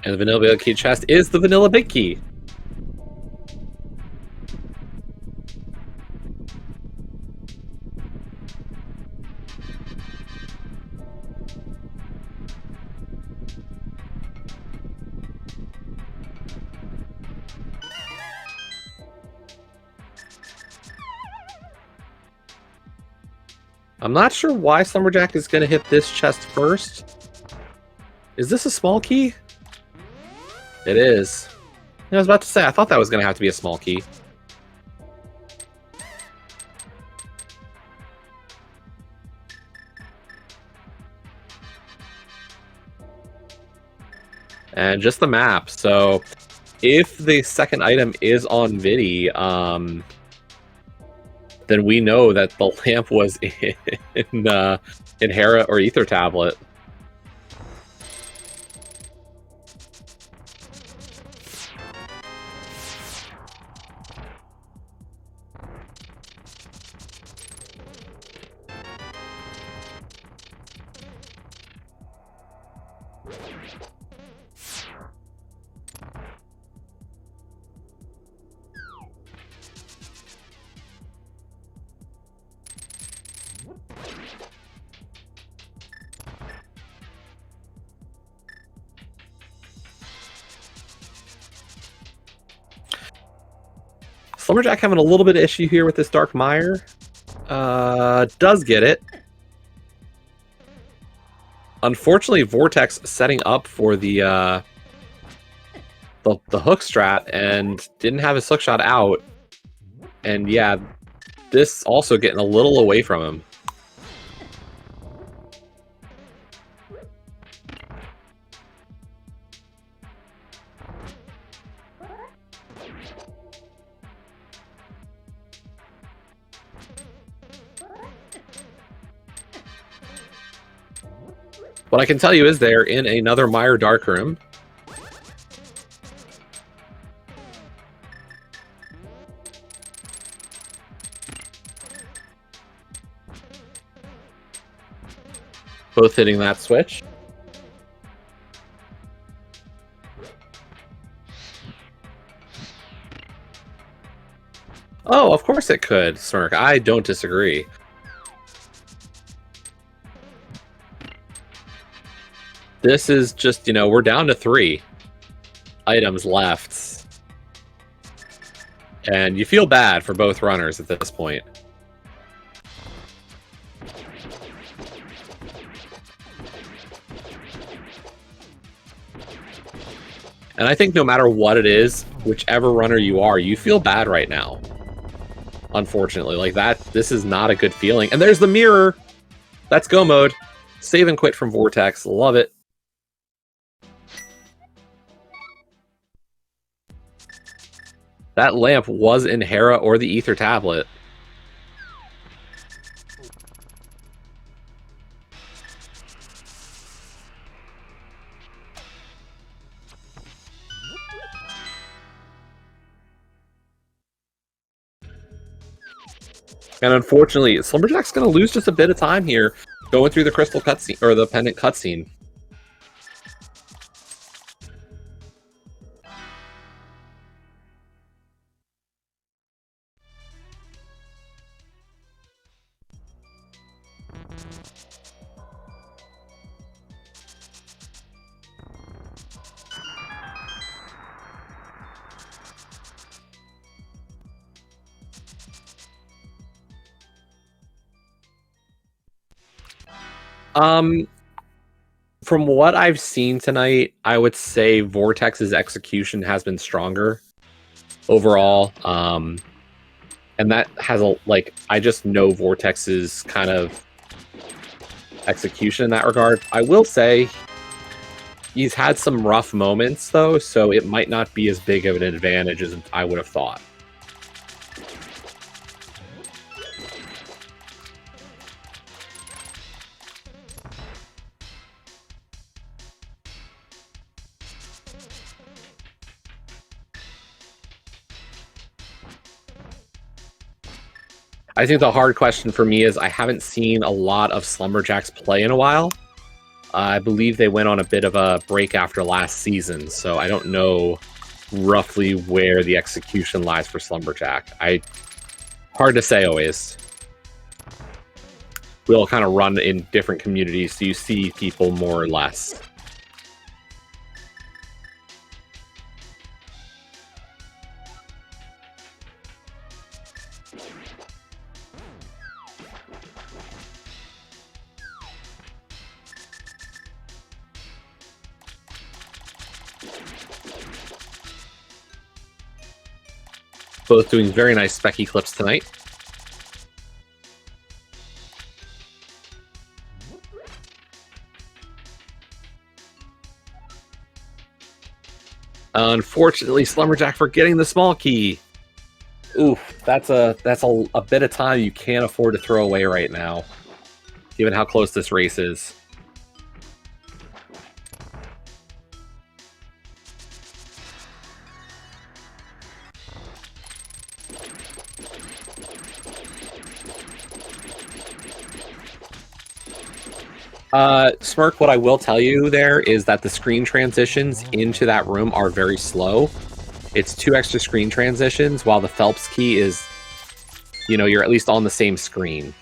And the vanilla big key chest is the vanilla big key. I'm not sure why Slumberjack is going to hit this chest first. Is this a small key? It is. I was about to say, I thought that was going to have to be a small key. And just the map. So if the second item is on Vidi, then we know that the lamp was in Hera or Ether Tablet. Slumberjack having a little bit of issue here with this Dark Mire. Does get it. Unfortunately, Vortex setting up for the hook strat and didn't have his hook shot out. And yeah, this also getting a little away from him. What I can tell you is they're in another Mire Darkroom. Both hitting that switch. Oh, of course it could, Smirk. I don't disagree. This is just, you know, we're down to 3 items left. And you feel bad for both runners at this point. And I think no matter what it is, whichever runner you are, you feel bad right now. Unfortunately, like that, this is not a good feeling. And there's the mirror. That's go mode. Save and quit from Vortex. Love it. That lamp was in Hera or the Ether Tablet. And unfortunately, Slumberjack's going to lose just a bit of time here going through the crystal cutscene, or the pendant cutscene. From what I've seen tonight, I would say Vortex's execution has been stronger overall. And that has I just know Vortex's kind of execution in that regard. I will say he's had some rough moments though, so it might not be as big of an advantage as I would have thought. I think the hard question for me is I haven't seen a lot of Slumberjacks play in a while. I believe they went on a bit of a break after last season, so I don't know roughly where the execution lies for Slumberjack. Hard to say always. We'll kind of run in different communities, so you see people more or less. Both doing very nice specky clips tonight. Unfortunately, Slumberjack forgetting the small key. Oof, that's a bit of time you can't afford to throw away right now, given how close this race is. Smirk, what I will tell you there is that the screen transitions into that room are very slow. It's 2 extra screen transitions, while the Phelps key is, you're at least on the same screen.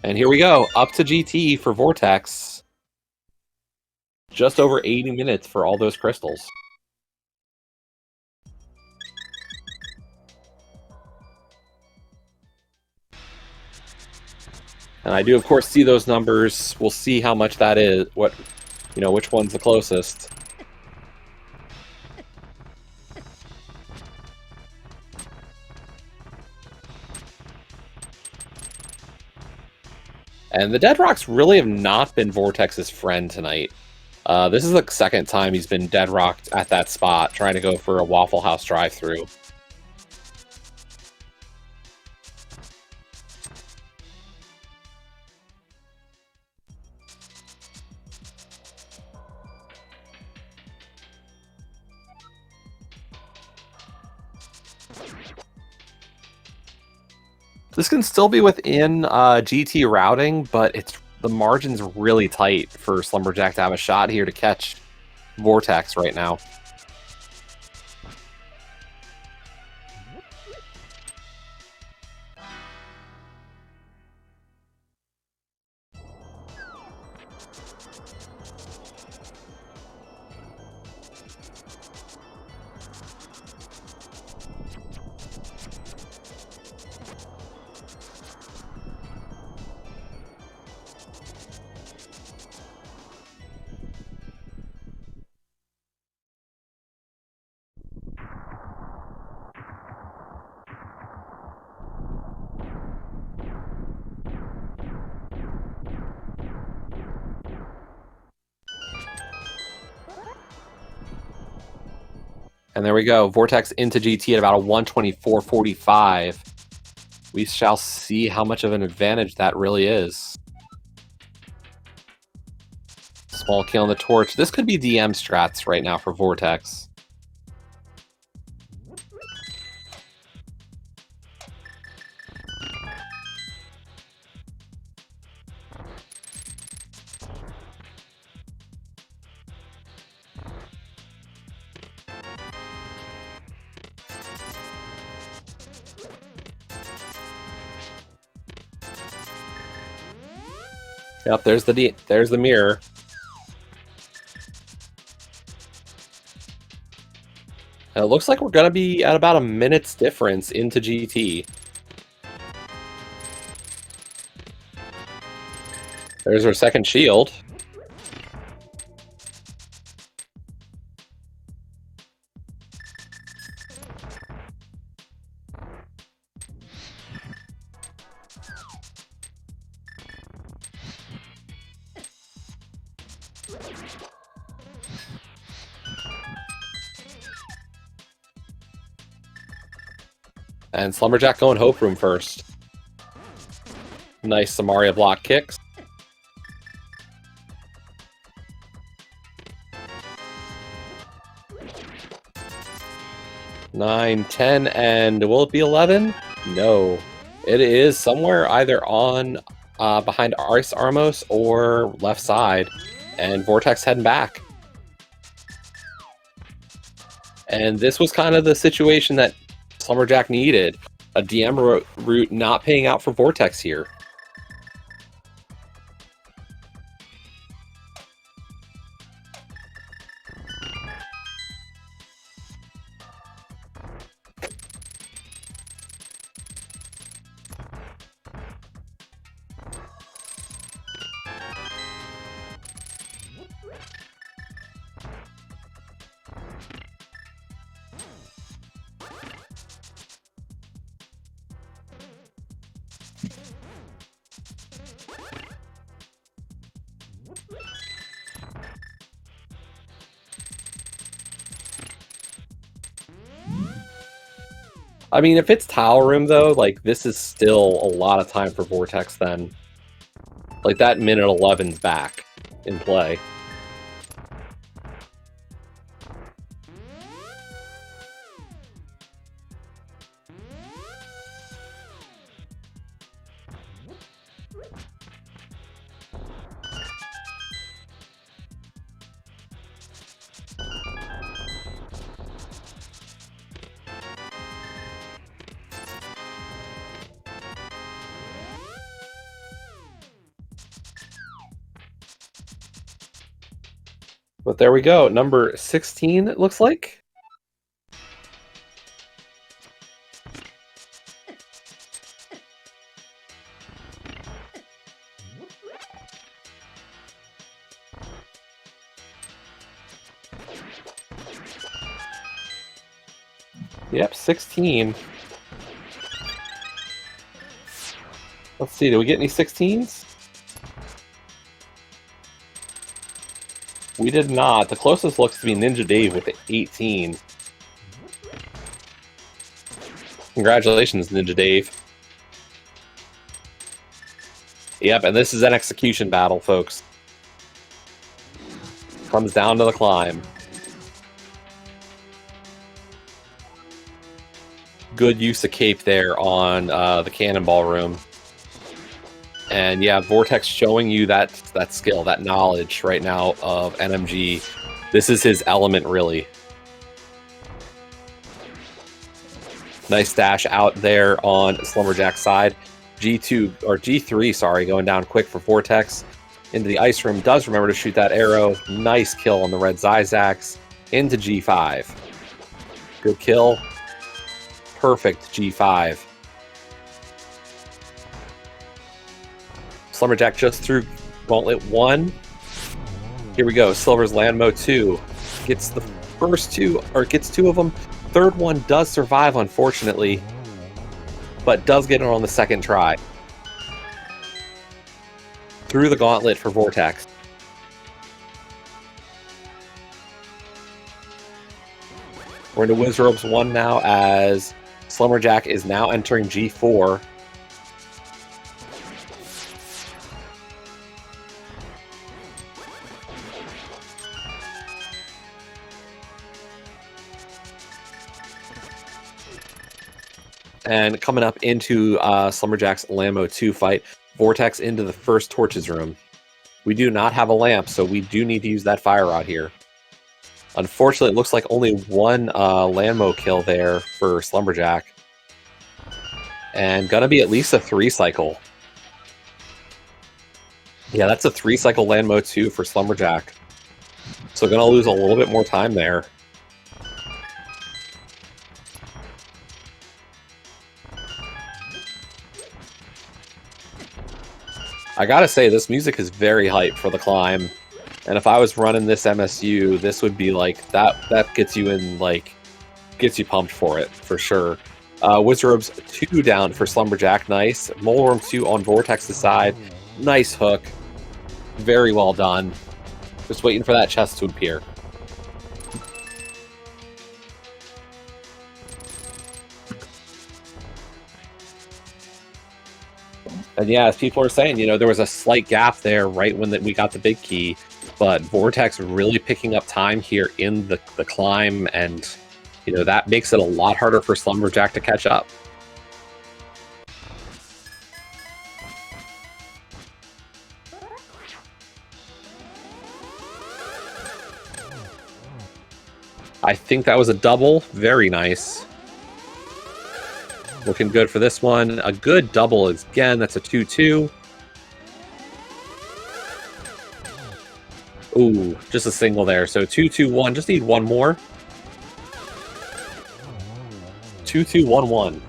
And here we go, up to GT for Vortex. Just over 80 minutes for all those crystals. And I do, of course, see those numbers. We'll see how much that is, which one's the closest. And the Dead Rocks really have not been Vortex's friend tonight. This is the second time he's been dead rocked at that spot, trying to go for a Waffle House drive-thru. This can still be within GT routing, but the margin's really tight for Slumberjack to have a shot here to catch Vortex right now. And there we go. Vortex into GT at about a 124.45. We shall see how much of an advantage that really is. Small kill on the torch. This could be DM strats right now for Vortex. Yep, there's the mirror. It looks like we're gonna be at about a minute's difference into GT. There's our second shield. And Slumberjack going Hope Room first. Nice Samaria block kicks. Nine, 10, and will it be 11? No. It is somewhere either on behind Ice Armos or left side. And Vortex heading back. And this was kind of the situation that Slumberjack needed. A DM route not paying out for Vortex here. I mean, if it's Tower Room, though, like, this is still a lot of time for Vortex then. Like, that minute 11's back in play. But there we go. Number 16, it looks like. Yep, 16. Let's see, do we get any 16s? We did not. The closest looks to be Ninja Dave with 18. Congratulations, Ninja Dave. Yep, and this is an execution battle, folks. Comes down to the climb. Good use of cape there on the Cannonball Room. And yeah, Vortex showing you that skill, that knowledge right now of NMG. This is his element, really. Nice dash out there on Slumberjack's side. G2, or G3, sorry, going down quick for Vortex. Into the ice room. Does remember to shoot that arrow. Nice kill on the red Zyzax. Into G5. Good kill. Perfect G5. Slumberjack just threw Gauntlet 1. Here we go. Silver's Landmo 2. Gets the first two, or gets two of them. Third one does survive, unfortunately, but does get it on the second try. Through the Gauntlet for Vortex. We're into Wizropes 1 now, as Slumberjack is now entering G4. And coming up into Slumberjack's Lambo 2 fight, Vortex into the first Torches room. We do not have a lamp, so we do need to use that Fire Rod here. Unfortunately, it looks like only one Landmo kill there for Slumberjack. And gonna be at least a 3 cycle. Yeah, that's a 3-cycle land mode 2 for Slumberjack. So gonna lose a little bit more time there. I gotta say, this music is very hype for the climb. And if I was running this MSU, this would be like, that gets you in, like, gets you pumped for it, for sure. Wizard's 2 down for Slumberjack, nice. Moleworm 2 on Vortex's side, nice hook. Very well done. Just waiting for that chest to appear. And yeah, as people are saying, you know, there was a slight gap there right when we got the big key, but Vortex really picking up time here in the climb, and, you know, that makes it a lot harder for Slumberjack to catch up. I think that was a double. Very nice. Looking good for this one. A good double again. That's a 2-2. Ooh, just a single there. So 2-2-1. Just need one more. 2-2-1-1.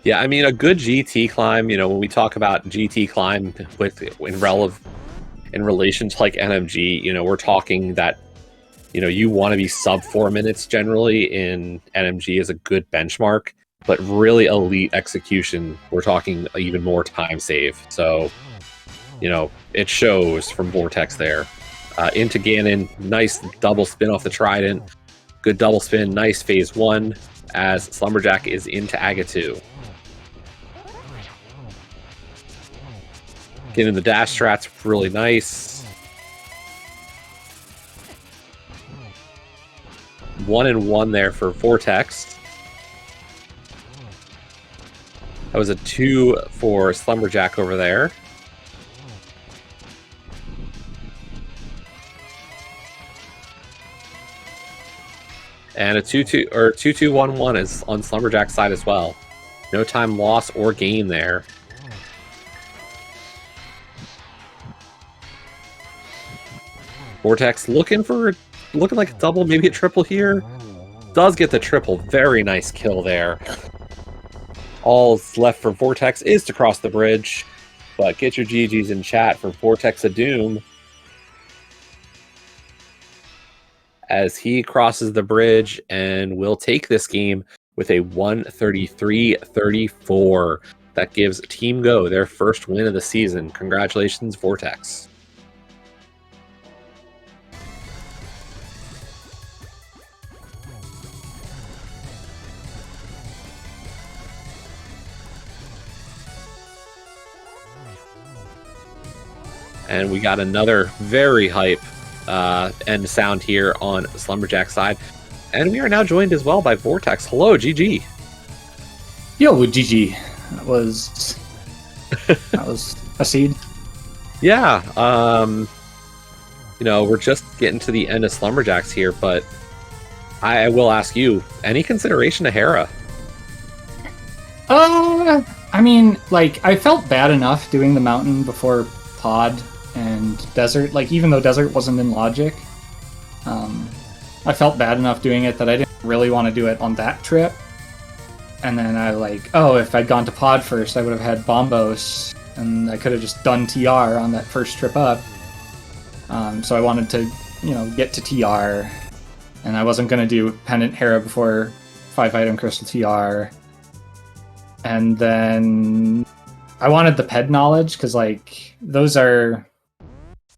Yeah, I mean, a good GT climb, you know, when we talk about GT climb in relation to like NMG, you know, we're talking that, you know, you want to be sub 4 minutes generally in NMG as a good benchmark, but really elite execution, we're talking even more time save. So, you know, it shows from Vortex there. Into Ganon, nice double spin off the Trident. Good double spin, nice phase 1, as Slumberjack is into Aga 2. Getting the dash strats really nice. 1-1 there for Vortex. That was a 2 for Slumberjack over there. And a 2-2 or 2-2-1-1 is on Slumberjack's side as well. No time loss or gain there. Vortex looking like a double, maybe a triple here. Does get the triple. Very nice kill there. All left for Vortex is to cross the bridge, but get your GGs in chat for Vortex of Doom as he crosses the bridge and will take this game with a 133-34. That gives Team Go their first win of the season. Congratulations, Vortex. And we got another very hype end sound here on Slumberjack's side. And we are now joined as well by Vortex. Hello, GG. Yo, GG. That was a seed. Yeah. You know, we're just getting to the end of Slumberjacks here, but I will ask you, any consideration to Hera? I mean, like, I felt bad enough doing the mountain before Pod and Desert. Like, even though Desert wasn't in Logic, I felt bad enough doing it that I didn't really want to do it on that trip. And then I if I'd gone to Pod first, I would have had Bombos, and I could have just done TR on that first trip up. So I wanted to, you know, get to TR, and I wasn't going to do Pendant Hera before 5-item Crystal TR. And then I wanted the Ped Knowledge, because, like, those are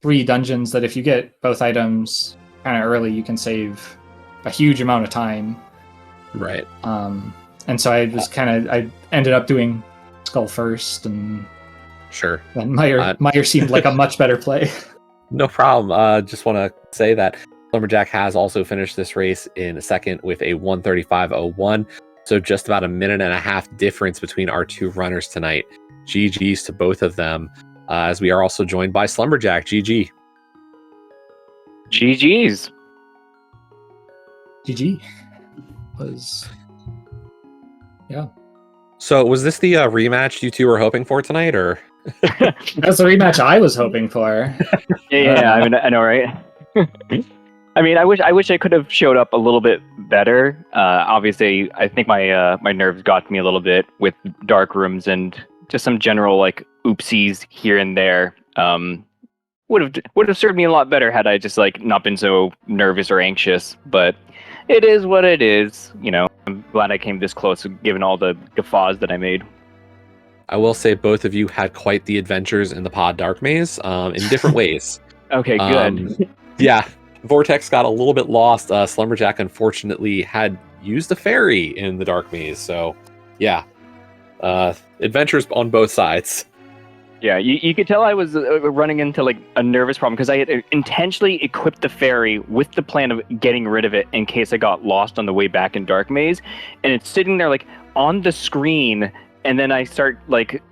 3 dungeons that if you get both items kind of early, you can save a huge amount of time. Right. And so I was I ended up doing Skull first, and sure. Then Meyer seemed like a much better play. No problem. Just want to say that Slumberjack has also finished this race in second with a 135.01. So just about a minute and a half difference between our two runners tonight. GG's to both of them, as we are also joined by Slumberjack. GG. GG's. GG was, yeah. So was this the rematch you two were hoping for tonight, or? That's the rematch I was hoping for. Yeah. I mean, I know, right? I mean, I wish I could have showed up a little bit better. Obviously, I think my my nerves got to me a little bit with dark rooms and just some general like oopsies here and there. Would have served me a lot better had I just like not been so nervous or anxious. But it is what it is. You know, I'm glad I came this close, given all the guffaws that I made. I will say both of you had quite the adventures in the pod dark maze, in different ways. Okay, good. Yeah, Vortex got a little bit lost. Slumberjack unfortunately had used a ferry in the dark maze, so yeah, adventures on both sides. Yeah, you could tell I was running into like a nervous problem because I had intentionally equipped the ferry with the plan of getting rid of it in case I got lost on the way back in Dark Maze, and it's sitting there like on the screen, and then I start like,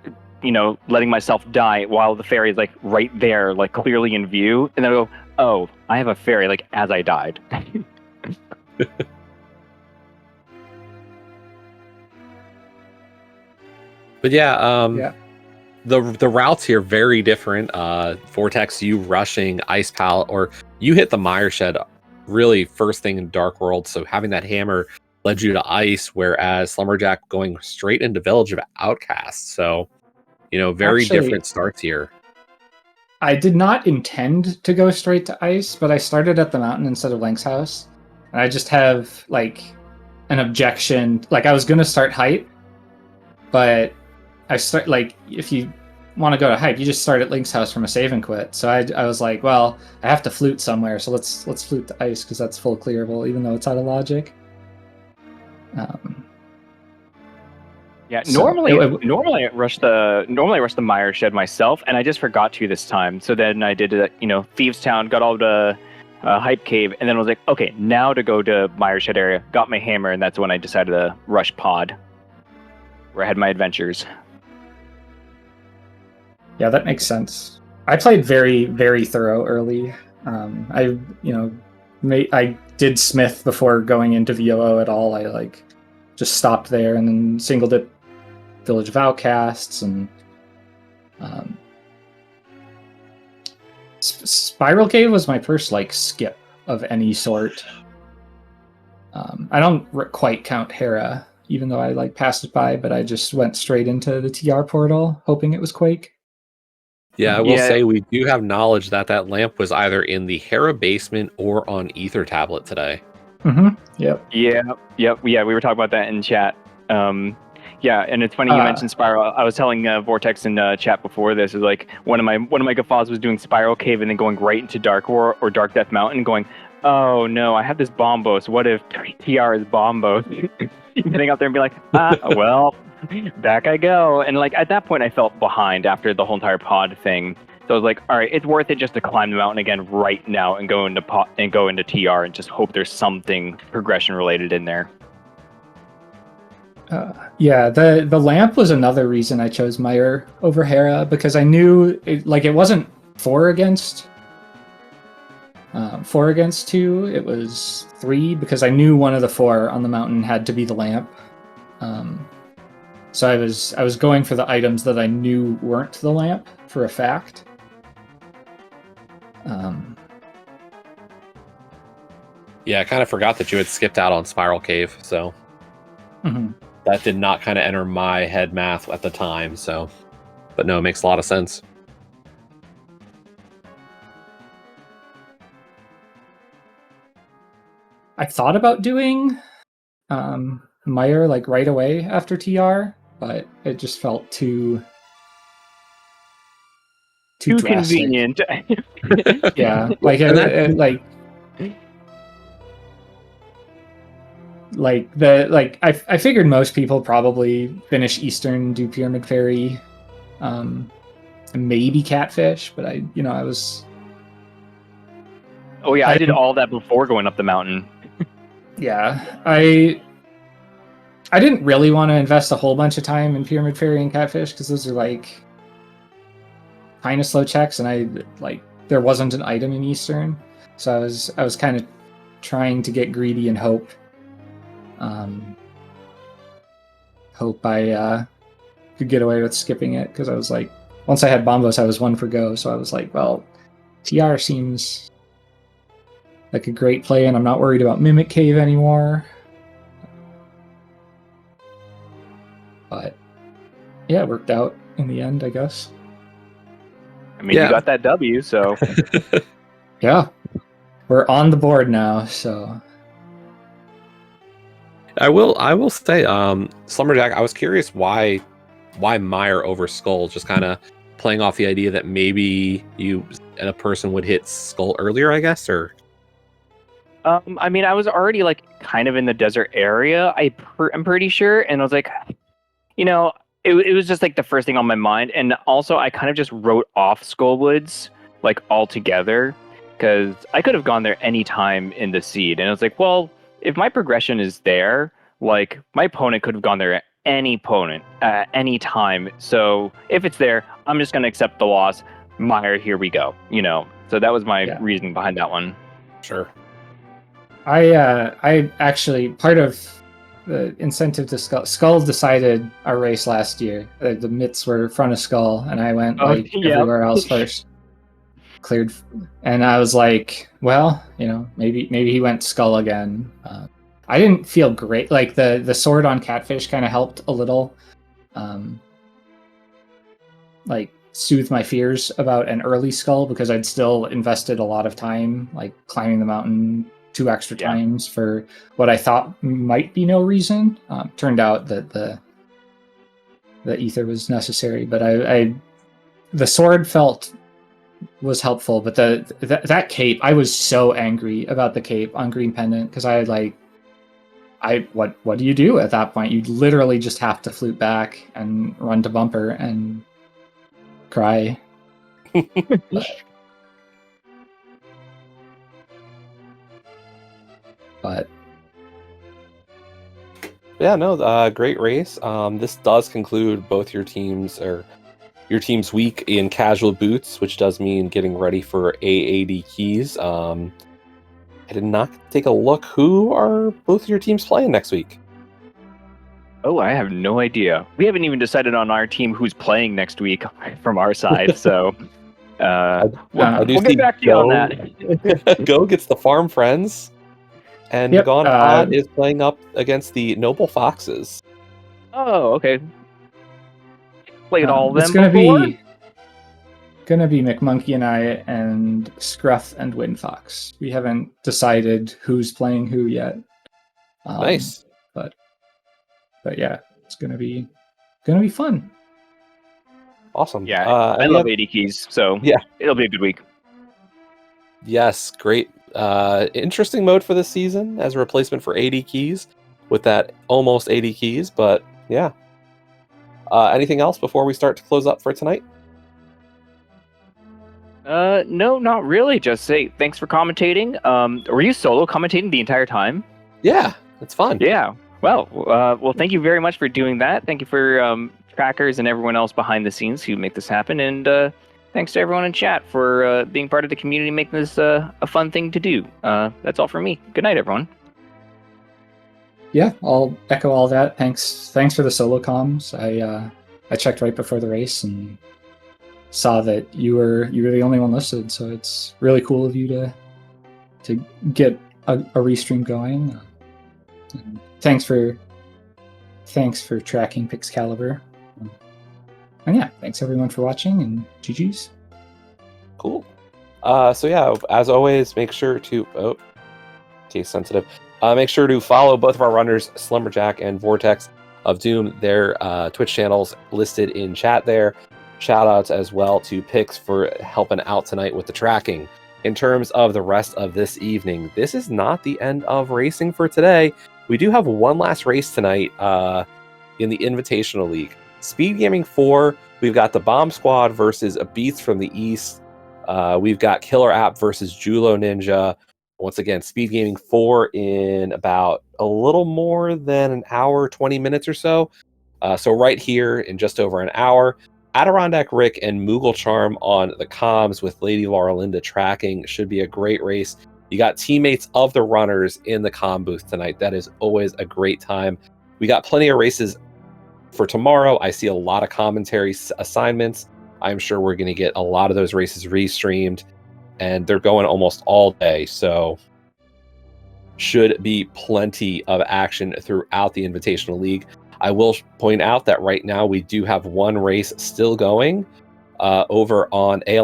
you know, letting myself die while the ferry is like right there, like clearly in view, and then I go, oh, I have a ferry, like as I died. But yeah, Yeah. The routes here very different. Vortex, you rushing Ice Pal, or you hit the Mire Shed really first thing in Dark World, so having that hammer led you to Ice, whereas Slumberjack going straight into Village of Outcasts. So, you know, very Actually, different starts here. I did not intend to go straight to Ice, but I started at the mountain instead of Link's house. And I just have like an objection. Like I was gonna start Height, but I start like if you want to go to Hype, you just start at Link's house from a save and quit. So I was like, well, I have to flute somewhere, so let's flute to Ice because that's full clearable, even though it's out of logic. Yeah, So normally I rush the Mire Shed myself, and I just forgot to this time. So then I did you know, Thieves Town, got all the Hype Cave, and then I was like, okay, now to go to Mire Shed area, got my hammer, and that's when I decided to rush Pod, where I had my adventures. Yeah, that makes sense. I played very, very thorough early. I did Smith before going into VOO at all. I like just stopped there and then singled it Village of Outcasts and Spiral Cave was my first like skip of any sort. I don't quite count Hera, even though I like passed it by, but I just went straight into the TR portal, hoping it was Quake. Yeah, I will say we do have knowledge that that lamp was either in the Hera basement or on Ether Tablet today. Mm-hmm. Yep. Yeah, we were talking about that in chat. Yeah, and it's funny you mentioned Spiral. I was telling Vortex in chat before this, is like one of my guffaws was doing Spiral Cave and then going right into Dark War or Dark Death Mountain, going, oh no, I have this Bombos. What if TR is Bombos? Getting out there and be like, well, back I go. And like at that point, I felt behind after the whole entire pod thing. So I was like, all right, it's worth it just to climb the mountain again right now and go into TR and just hope there's something progression related in there. Yeah, the lamp was another reason I chose Mire over Hera, because I knew it wasn't 4 against 2. It was 3 because I knew one of the 4 on the mountain had to be the lamp. So I was going for the items that I knew weren't the lamp for a fact. Yeah, I kind of forgot that you had skipped out on Spiral Cave, so that did not kind of enter my head math at the time. So, but no, it makes a lot of sense. I thought about doing Mire like right away after TR, but it just felt too convenient. Yeah, I figured most people probably finish Eastern, do Pyramid Fairy, maybe Catfish, but I was. Oh yeah, I did all that before going up the mountain. Yeah, I I didn't really want to invest a whole bunch of time in Pyramid Fairy and Catfish because those are like kind of slow checks, and there wasn't an item in Eastern, so I was kind of trying to get greedy and hope I could get away with skipping it, because I was like, once I had Bombos, I was 1 for go, so I was like, well, TR seems like a great play, and I'm not worried about Mimic Cave anymore. But yeah, it worked out in the end, I guess. I mean, you got that W, so yeah, we're on the board now. So I will say, Slumberjack, I was curious why Meyer over Skull, just kind of playing off the idea that maybe you and a person would hit Skull earlier, I guess, or. I mean, I was already like kind of in the desert area. I'm pretty sure, and I was like, you know, it was just like the first thing on my mind, and also I kind of just wrote off Skullwoods like altogether, because I could have gone there any time in the seed, and I was like, well, if my progression is there, like my opponent could have gone there at any opponent at any time. So if it's there, I'm just gonna accept the loss. Meyer, here we go. So that was my reasoning behind that one. Sure. I actually, part of the incentive to Skull decided our race last year. The mitts were front of Skull, and I went everywhere else first. Cleared, and I was like, well, maybe he went Skull again. I didn't feel great. Like the sword on Catfish kind of helped a little, like soothe my fears about an early Skull, because I'd still invested a lot of time, like climbing the mountain 2 extra times for what I thought might be no reason. Turned out that the ether was necessary, but the sword was helpful, but that cape, I was so angry about the cape on Green Pendant, because what do you do at that point? You literally just have to flute back and run to bumper and cry. But yeah, no, great race. This does conclude both your teams, or your team's week in casual boots, which does mean getting ready for AAD keys. I did not take a look. Who are both your teams playing next week? Oh, I have no idea. We haven't even decided on our team who's playing next week from our side, so we'll get back to you on that. Go gets the Farm Friends, and Begone Pod is playing up against the Noble Foxes. Oh, okay. Played all of them. It's gonna be McMonkey and I, and Scruff and Windfox. We haven't decided who's playing who yet. Nice, but yeah, it's gonna be fun. Awesome. Yeah, I love AD keys, so yeah, it'll be a good week. Yes, great. Interesting mode for this season as a replacement for AD keys, with that almost AD keys, but yeah. Anything else before we start to close up for tonight? No, not really. Just say thanks for commentating. Were you solo commentating the entire time? Yeah, it's fun. Yeah. Well, thank you very much for doing that. Thank you for trackers and everyone else behind the scenes who make this happen, and thanks to everyone in chat for being part of the community, making this a fun thing to do. That's all for me. Good night, everyone. Yeah, I'll echo all that. Thanks for the solo comms. I checked right before the race and saw that you were the only one listed, so it's really cool of you to get a restream going. And thanks for tracking Pixcalibur. And yeah, thanks everyone for watching, and GG's. Cool. So yeah, as always, make sure to case sensitive. Make sure to follow both of our runners, Slumberjack and Vortex of Doom. Their Twitch channels listed in chat there. Shoutouts as well to Pix for helping out tonight with the tracking. In terms of the rest of this evening, this is not the end of racing for today. We do have one last race tonight in the Invitational League. SpeedGaming 4, we've got the Bomb Squad versus Beats from the East. We've got Killer App versus Julo Ninja. Once again, Speed Gaming 4 in about a little more than an hour, 20 minutes or so. So right here in just over an hour, Adirondack Rick and Moogle Charm on the comms with Lady Laura Linda tracking. Should be a great race. You got teammates of the runners in the comm booth tonight. That is always a great time. We got plenty of races for tomorrow. I see a lot of commentary assignments. I'm sure we're going to get a lot of those races restreamed, and they're going almost all day. So should be plenty of action throughout the Invitational League. I will point out that right now we do have one race still going over on the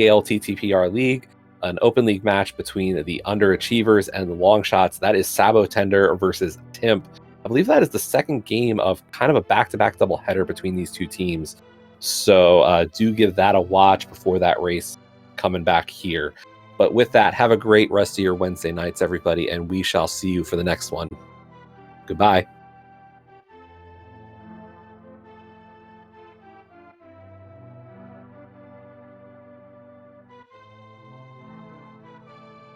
ALTTPR League, an open league match between the Underachievers and the Longshots. That is Sabo Tender versus Timp. I believe that is the second game of kind of a back-to-back doubleheader between these two teams. So do give that a watch before that race coming back here. But with that, have a great rest of your Wednesday nights, everybody, and we shall see you for the next one. Goodbye.